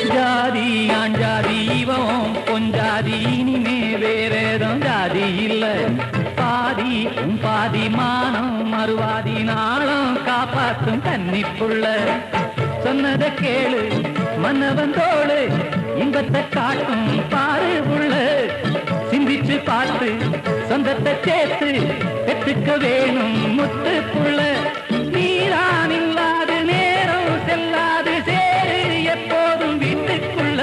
ஜாதி ஆஞ்சாதி இவன் பொஞ்சாதி இனிமே வேறேதும் ஜாதி இல்ல பாதி பாதி மானம் மறுவாதி நாளும் காப்பாத்தும் கன்னிப்புள்ள சொன்னதை கேளு மன்னவன் தோளு இன்பத்தை காட்டும் பாரு உள்ள சிந்திச்சு பார்த்து சொந்தத்தை சேர்த்து பெற்றுக்க வேணும் முத்து புள்ள நீரான் இல்லாது நேரம் செல்லாது சேரு எப்போதும் வீட்டுக்குள்ள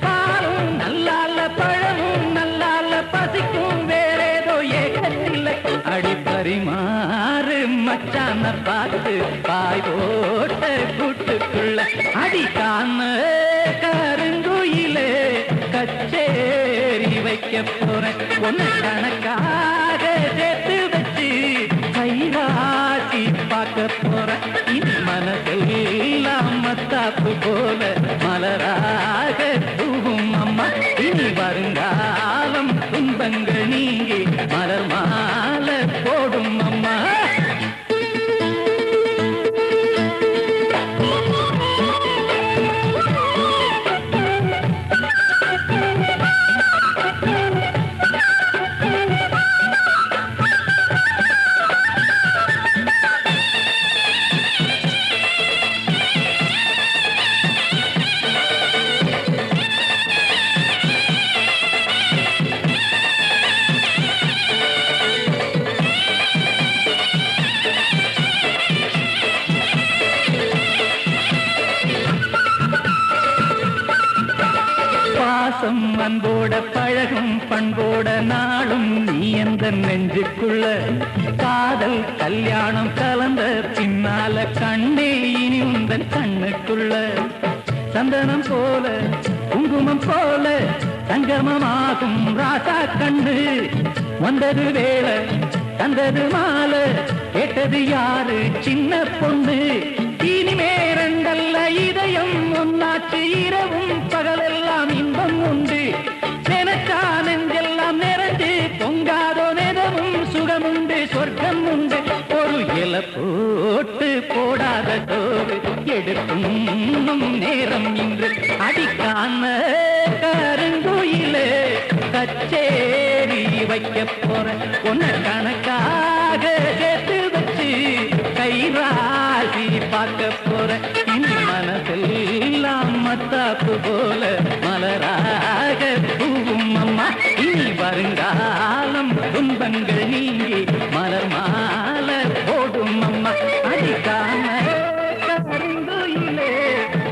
பாலும் நல்லால பழமும் நல்லால பசிக்கும் வேறேதோ ஏகத்தில் அடிப்பறிமாறு மச்சான பார்த்து பாய் போட்ட கூட்டுக்குள்ள அடிக்கான கருங்குயிலே கச்சே வைக்க போறேன் ஒன்னு கணக்காக சேர்த்து வச்சு கைராசி பார்க்க போறேன் இனி மனசெல்லாம் மத்தாப்பு போல மலராக தூவும் அம்மா இனி வருங்காலம் துன்பங்கள் நீங்கி மலர் மாலை போடும் அம்மா பாசம் அன்போட பழகும் பண்போட நாளும் நீ எந்த நெஞ்சுக்குள்ள காதல் கல்யாணம் கலந்த பின்னால கண்ணே இனி உந்தன் கண்ணுக்குள்ள சந்தனம் போல குங்குமம் போல சங்கமமாகும் ராசா கண்ணு வந்தது வேளை தந்தது மாலை கேட்டது யாரு சின்ன பொண்ணு இனிமே ரெண்டல்ல இதயம் ஒன்னாச்சு இரவும் பகலெல்லாம் இன்பம் உண்டு நினைச்சா நெஞ்செல்லாம் நிறைஞ்சு பொங்காதோ நிதமும் சுகமுண்டு சொர்க்கம் உண்டு ஒரு இலை போட்டு போடாத சோறு எடுக்கும் நேரம் இன்று அடிக்காம கருங்குயிலே கச்சேரி வைக்க போற ஒன்ன கணக்காக சேர்த்து வச்சு கைராசி பார்க்க போற இனி மனசெல்லாம் மத்தாப்பு போல மலராக பூவும் அம்மா இனி வருங்காலம் துன்பங்கள் நீங்கி மலர் மாலை போடும் அம்மா அடிக்காம கருங்குயிலே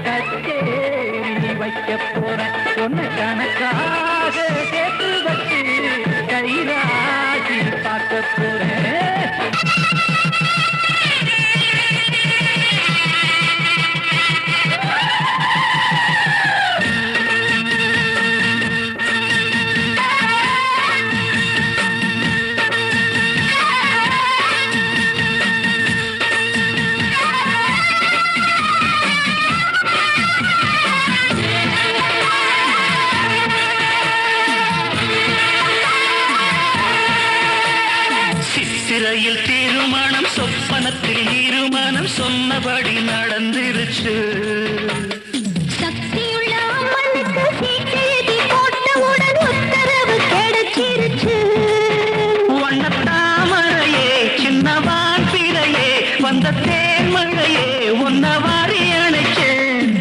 கச்சேரி வைக்க போற ஒன்ன கணக்காக சேர்த்து வச்சு கைராசி பார்க்க போறேன் சிறையில் தீர்மானம் சொப்பனத்தில் தீர்மானம் சொன்னபடி நடந்துருச்சு சக்தியுள்ள அம்மனுக்கு சீட்டெழுதி போட்டவுடன் உத்தரவு கிடைச்சிருச்சு வண்ணத்தாமரையே சின்னவான் பிறையே வந்த தேன்மழையே உன்ன வாரி அணைச்சேன்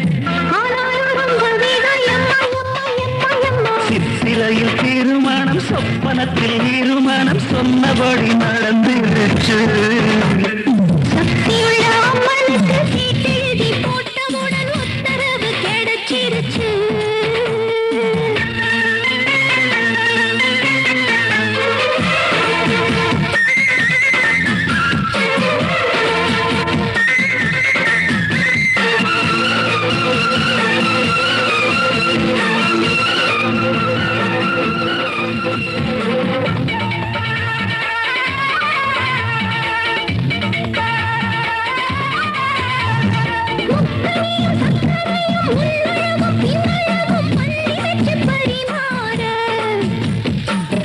சிறையில் தீர்மானம் சொப்பனத்தில் தீர்மானம் சொன்னபடி நடந்துருச்சு சக்தியுள்ள அம்மனுக்கு சீட்டெழுதி போட்டவுடன் உத்தரவு கிடைச்சிருச்சு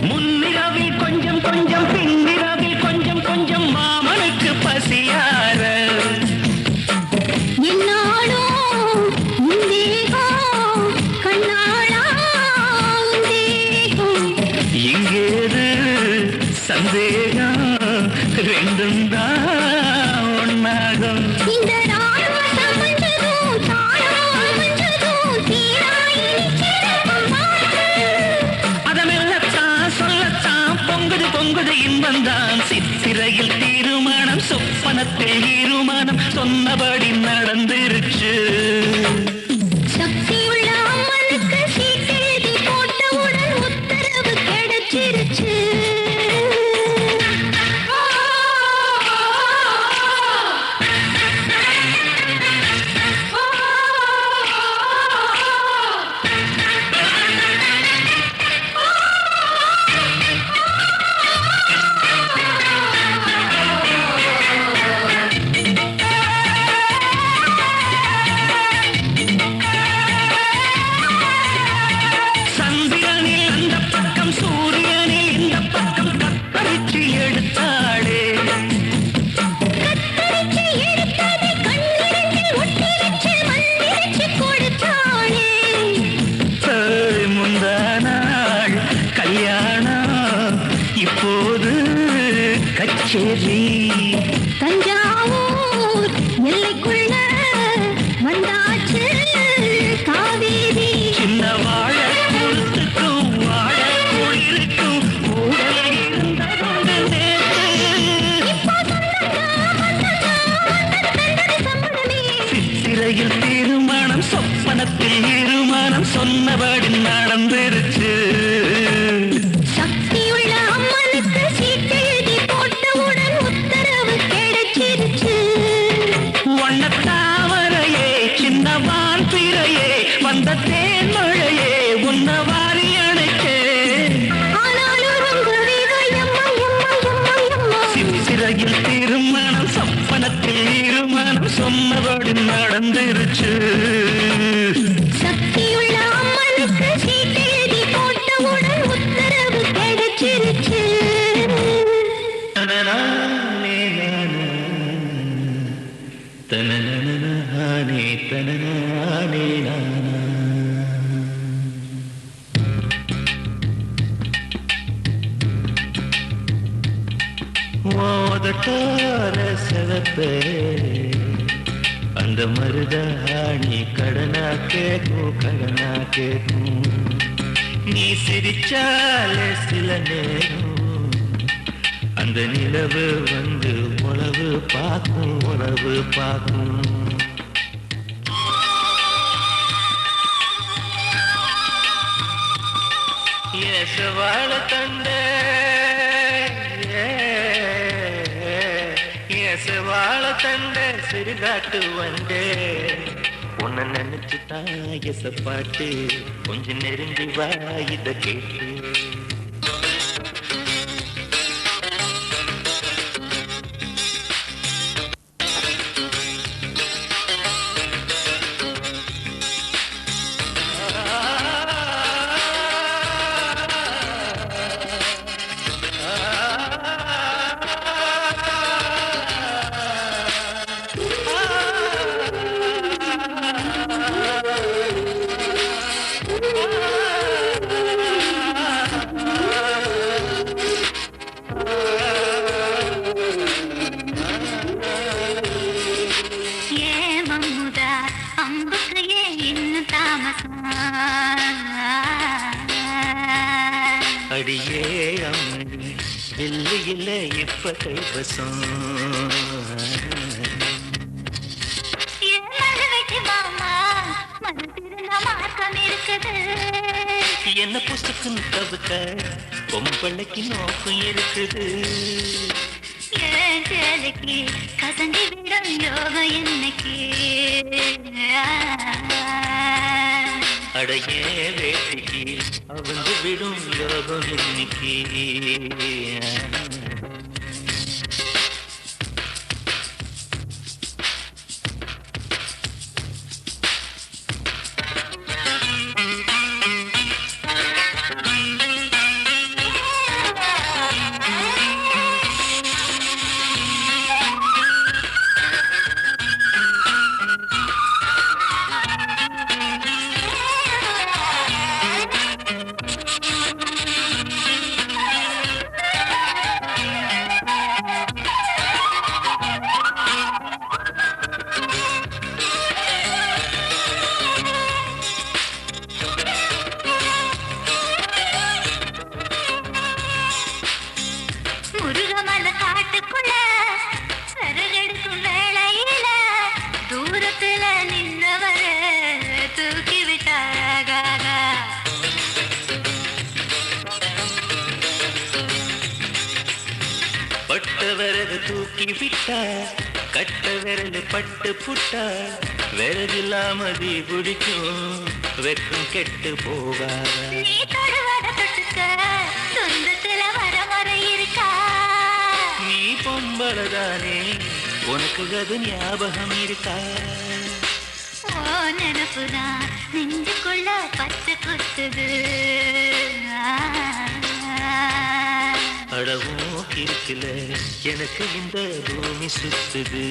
முன்னிரவில் கொஞ்சம் கொஞ்சம் பின்னிரவில் கொஞ்சம் கொஞ்சம் மாமனுக்கு பசியார என்னாலும் உந்தேகம் கண்ணாளா உந்தேகம் இங்கேது சந்தேகம் ரெண்டும் தான் ஒன்னாகும் இந்த ராணுவ சமஞ்சதும் தாளம் அமைஞ்சதும் தீராயினி அதமெல்லாம் சொல்லத்தான் பொங்குது பொங்குது இன்பந்தான் சித்திரையில் தீர்மானம் சொப்பனத்தில் தீர்மானம் சொன்னபடி நடந்துருச்சு சக்தியுள்ள அம்மனுக்கு சீட்டெழுதி போட்டவுடன் உத்தரவு கிடைச்சிருச்சு கச்சேரி தஞ்சாவூர் எல்லைக்குள்ள வந்தாச்சு காவேரி. சின்ன வாழ குளத்துக்கும் வாழ குளிருக்கும் கூடவே இருந்ததொன்று நேற்று. சித்திரையில் திருமணம் சொப்பனத்தில் இருமணம் சொன்னபடி நடந்துருச்சு. சக்தியுள்ள அம்மனுக்கு சீட்டெழுதி போட்டவுடன் உத்தரவு கிடைச்சிருச்சு. வண்ணத்தாமரையே சின்னவான் பிறையே வந்த தேன்மழையே உன்ன வாரி அணைக்கே. ஆனாலும் ரொம்ப வேகம் எம்மா. சித்திரையில் திருமணம் சொப்பனத்தில் இருமணம் சொன்னபடி நடந்துருச்சு. சக்தியுள்ள அம்மனுக்கு சீட்டெழுதி போட்டவுடன் உத்தரவு கிடைச்சிருச்சு. தனனானே நானா, தனனனனானே தனனானே நானா. மோதட்டார செவப்பே அந்த மருதாணி கடனா கேக்கும். நீ சிரிச்சாலே சில நேரம் அந்த நிலவு வந்து உளவு பார்க்கும். வாழ தந்தே வாழ தந்தே சிறுகாட்டு வந்தே உன்னை நினைச்சுதான் எசப்பாட்டு கொஞ்சம் நெருங்கி வா இத கேட்டு. அடியே அம்மணி வெள்ளியில இப்ப கைவசம். என்ன புசுக்குன்னு தவிர்க்க பொம்பளைக்கு நோக்கம் இருக்குது. கசங்கி விடும் யோகம் என்னைக்கு அடையே வேட்டிக்கு அவந்து விடும் யோகம் இன்னைக்கு. விறகு தூக்கி விட்டா கட்ட விரல் பட்டு புட்டா விறகில்லாம தீ பிடிக்கும் வெக்கம் கெட்டு போகாத. நீ பொம்பளதானே உனக்கு அது ஞாபகம் இருக்கா? நினப்புதான் நெஞ்சுக்குள்ள பச்சை குத்துது. அடவும் இருக்குல எனக்கு இந்த பூமி சுத்துது.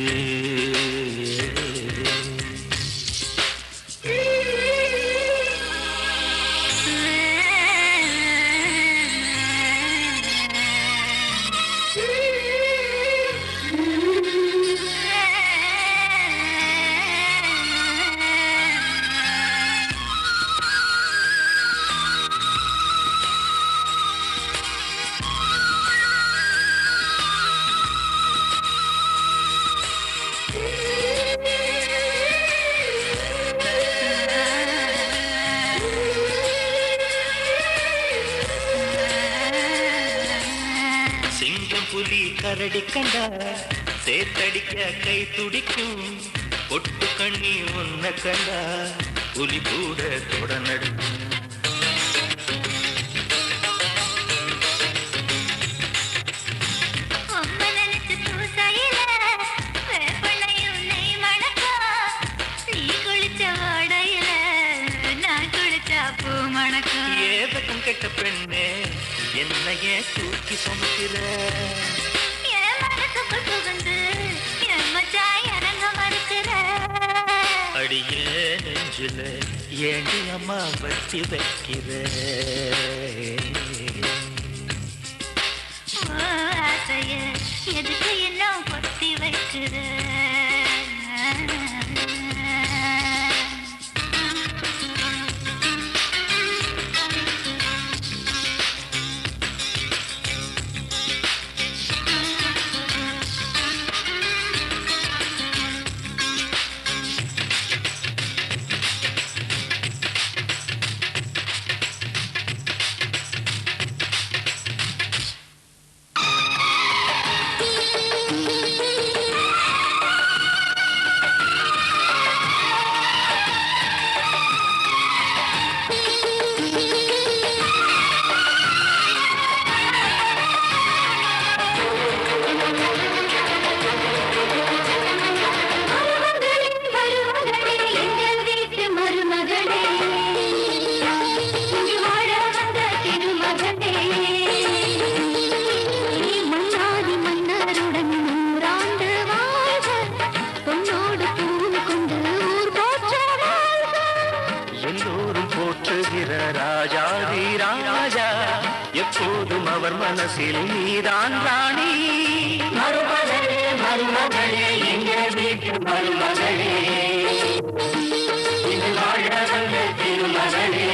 புலி கரடி கண்டா சேத்தடிக்க கை துடிக்கும் பொட்டு கண்ணி உன்ன கண்டா புலி கூட தொட நடுக்கும் ஏதக்கும் கெட்ட பெண்ணே என்னையே தூக்கி சுமக்கிற அடியே நெஞ்சில ஏண்டி அம்மா வட்டி வைக்கிற எதுக்கு என்ன பொத்தி வைக்கிற ராஜாதி ராஜா எப்போதும் அவர் மனசில் நீதான் ராணி மருமகளே மருமகளே எங்கள் வீட்டு மருமகளே இது வாழ வந்த திருமகளே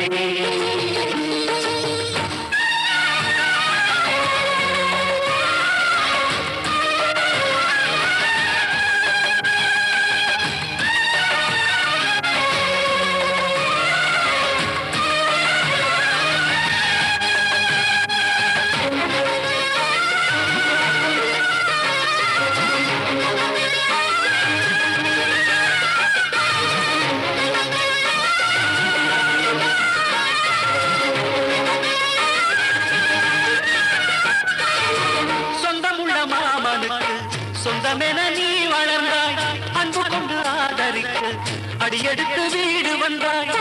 சொந்தமென நீ வளர்ந்தாய் அன்பு கொண்டு ஆதரிக்க அடியெடுத்து வீடு வந்தாய்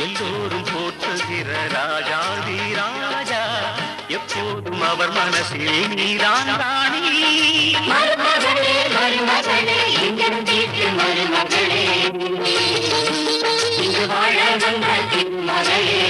எல்லோரும் போற்றுகிற ராஜாதி ராஜா எப்போதும் அவர் மனசில் நீதான் ராணி மருமகளே மருமகளே எங்கள் வீட்டு மருமகளே இங்கு வாழ வந்த திருமகளே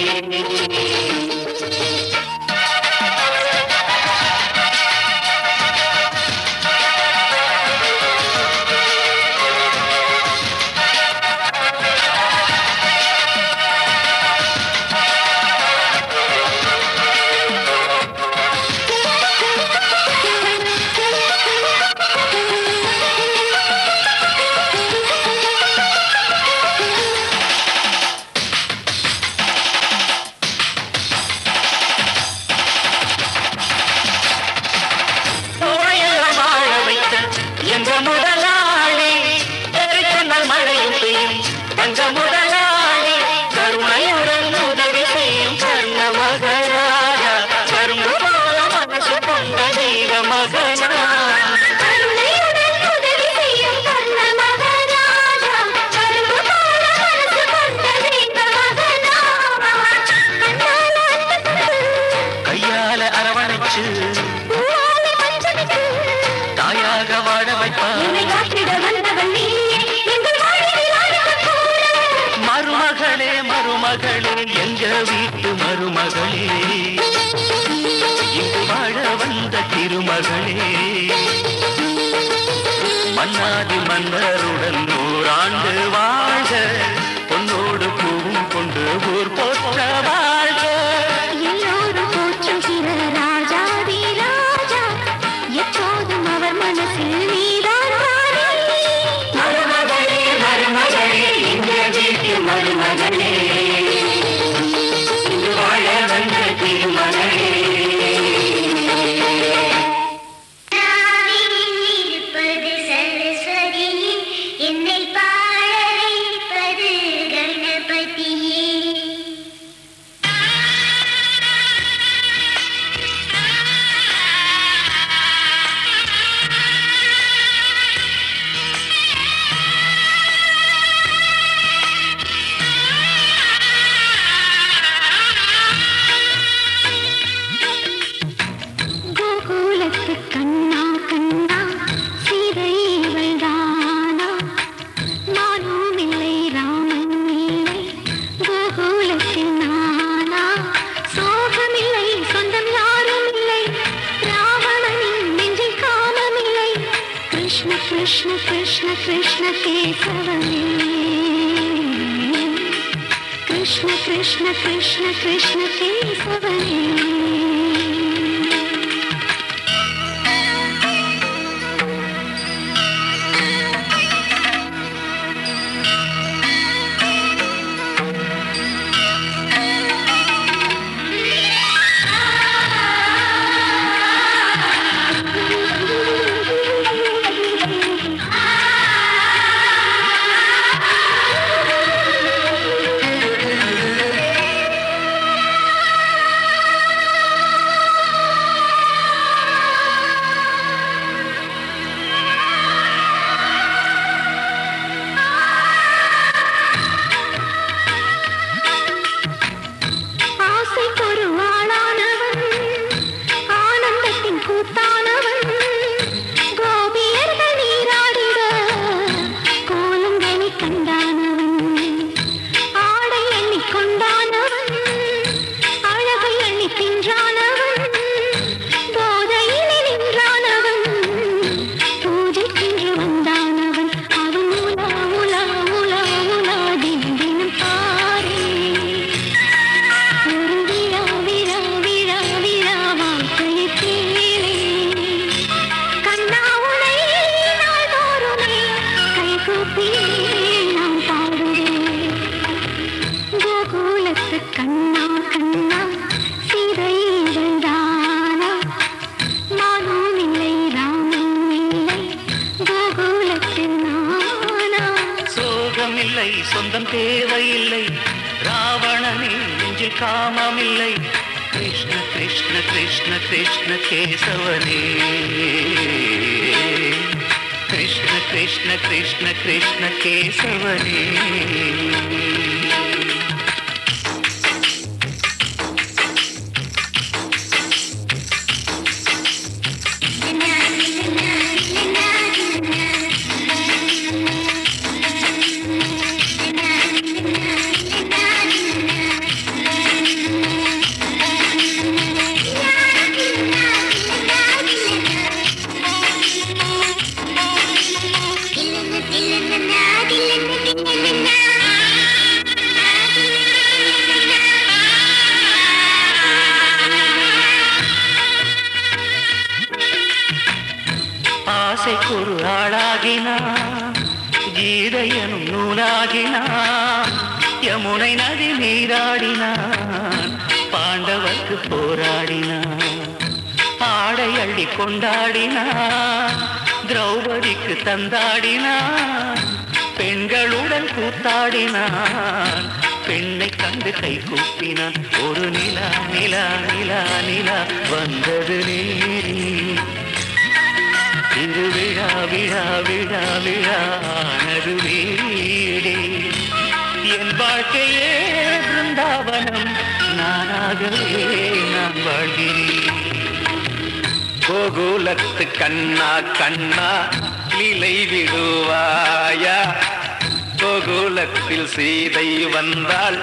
முதலாளி சொன்னால் மழையும் பெய்யும் தங்க முதலாளி கருணையுடன் உதவி செய்யும் கர்ண மகராஜா கரும்பு போல மனசு கொண்ட தெய்வ மகனா கையால அரவணைச்சு தாயாக வாழ வைப்பார் மருமகளே மருமகளே எங்க வீட்டு மருமகளே இங்கு வாழ வந்த திருமகளே மன்னாதி மன்னருடன் 100 ஆண்டு வாழ்க, பொன்னோடு பூவும் கொண்டு ஊர் போற்ற வாழ்க. எல்லோரும் போற்றுகிற ராஜாதி ராஜா, எப்போதும் அவர் மனசில் நீதான் ராணி. மருமகளே மருமகளே, இந்த வீட்டு மருமகளே, இங்கு வாழ வந்த திருமகளே. கண்ணா கண்ணா சீதை இவள்தானா, நானும் இல்லை ராமன் இல்லை கோகுலத்தில் நானா. சோகமில்லை சொந்தம் யாரும் இல்லை, ராவணனின் நெஞ்சில் காமமில்லை. கிருஷ்ண கிருஷ்ண கிருஷ்ண கிருஷ்ண கேசவனே, கிருஷ்ண கிருஷ்ண கிருஷ்ண கிருஷ்ண கேசவனே. சொந்தம் தேவையில்லை, ராவணனின் நெஞ்சில் காமமில்லை. கிருஷ்ண கிருஷ்ண கிருஷ்ண கிருஷ்ண கேசவனே, கிருஷ்ண கிருஷ்ண கிருஷ்ண கிருஷ்ண கேசவனே. ஆசைக்கொரு ஆளாகினான், கீதையனும் நூலாகினான். யமுனை நதி நீராடினான், பாண்டவர்க்கு போராடினான். ஆடை அள்ளி கொண்டாடினான், திரௌபதிக்கு தந்தாடினான். பெண்களுடன் கூத்தாடினான், பெண்ணை கண்டு கை கூப்பினான். ஒரு நிலா நிலா நிலா நிலா வந்தது நேரி, இங்கு விழா விழா விழா விழானது வீடே. என் வாழ்க்கையே பிருந்தாவனம், நானாகவே நான் வாழ்கிறேன். கோகுலத்து கண்ணா கண்ணா லீலை விடுவாயா, கோகுலத்தில் சீதை வந்தால்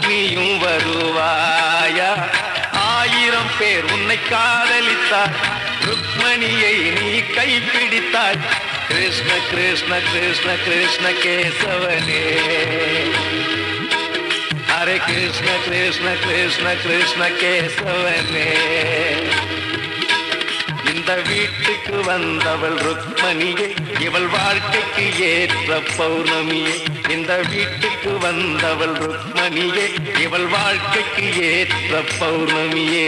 நீயும் வருவாயா. 1000 பேர் உன்னை காதலித்தார், ருக்மணியை நீ கைப்பிடித்தாய். கிருஷ்ண கிருஷ்ண கிருஷ்ண கிருஷ்ண கேசவனே ஹரே கிருஷ்ண கிருஷ்ண கிருஷ்ண கிருஷ்ண கேசவனே இந்த வீட்டுக்கு வந்தவள் ருக்மணியே இவள் வாழ்க்கைக்கு ஏற்ற பௌர்ணமியே இந்த வீட்டுக்கு வந்தவள் ருக்மணியே இவள் வாழ்க்கைக்கு ஏற்ற பௌர்ணமியே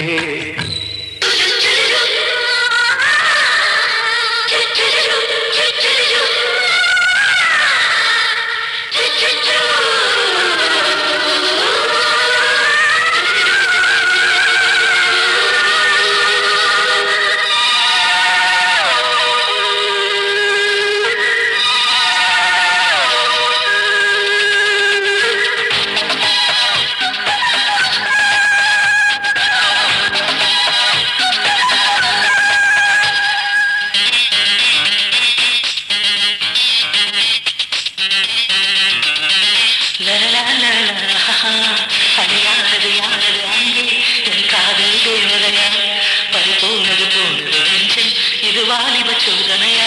இது வாலிப சோதனையா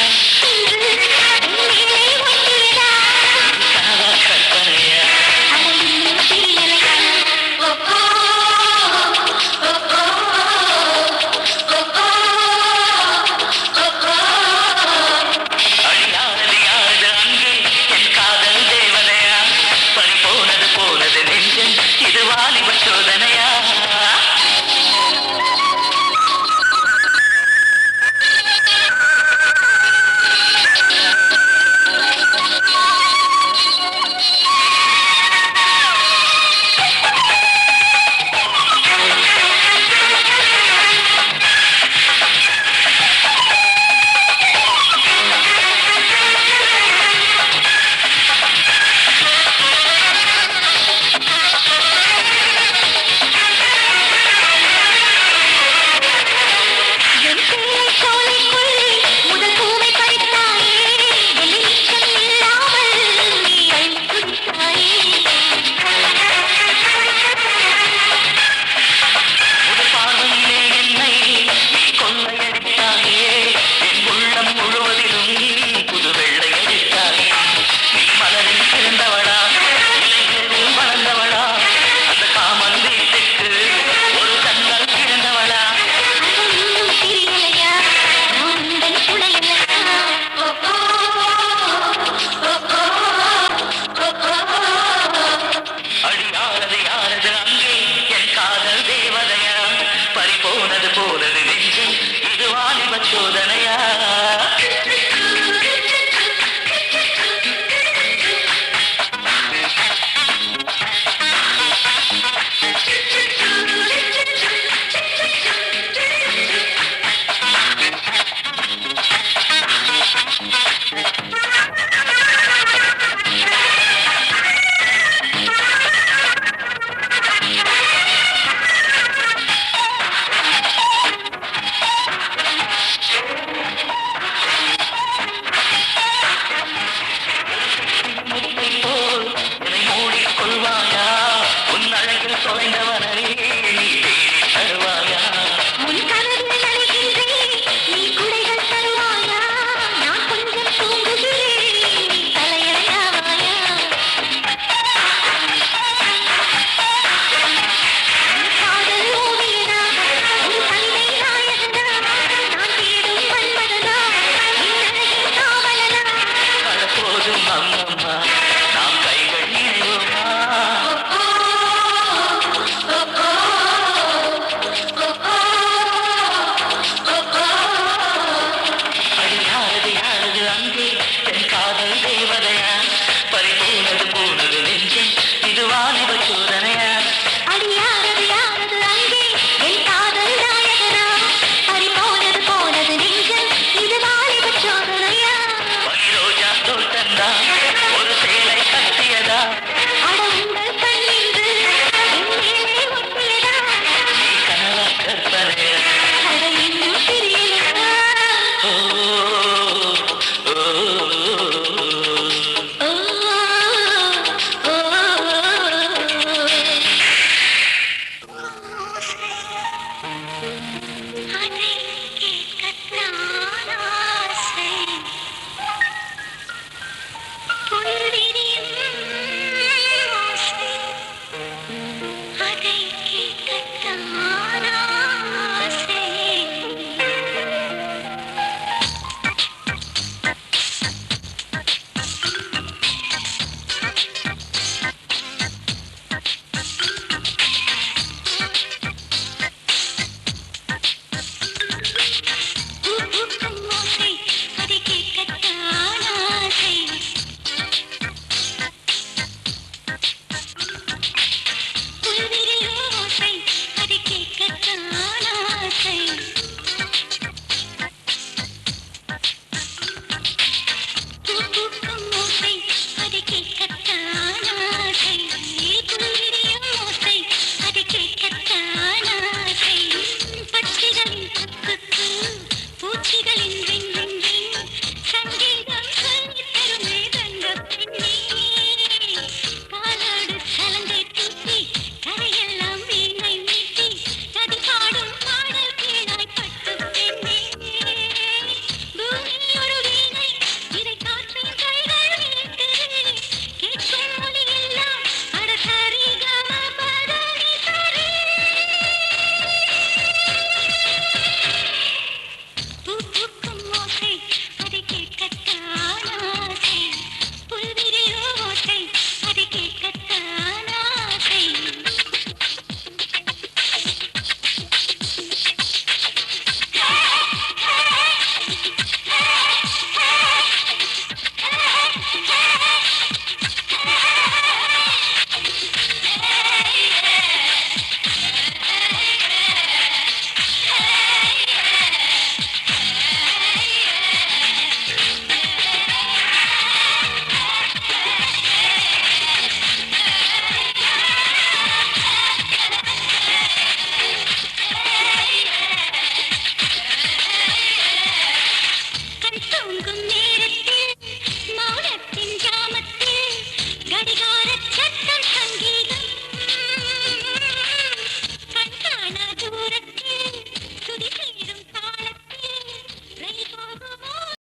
கற்பனையா அழியானது யாரது அங்கே என் காதல் தேவதையா பறி போனது போனது நெஞ்சம் இது வாலிப சோதனையா தான் ஆசை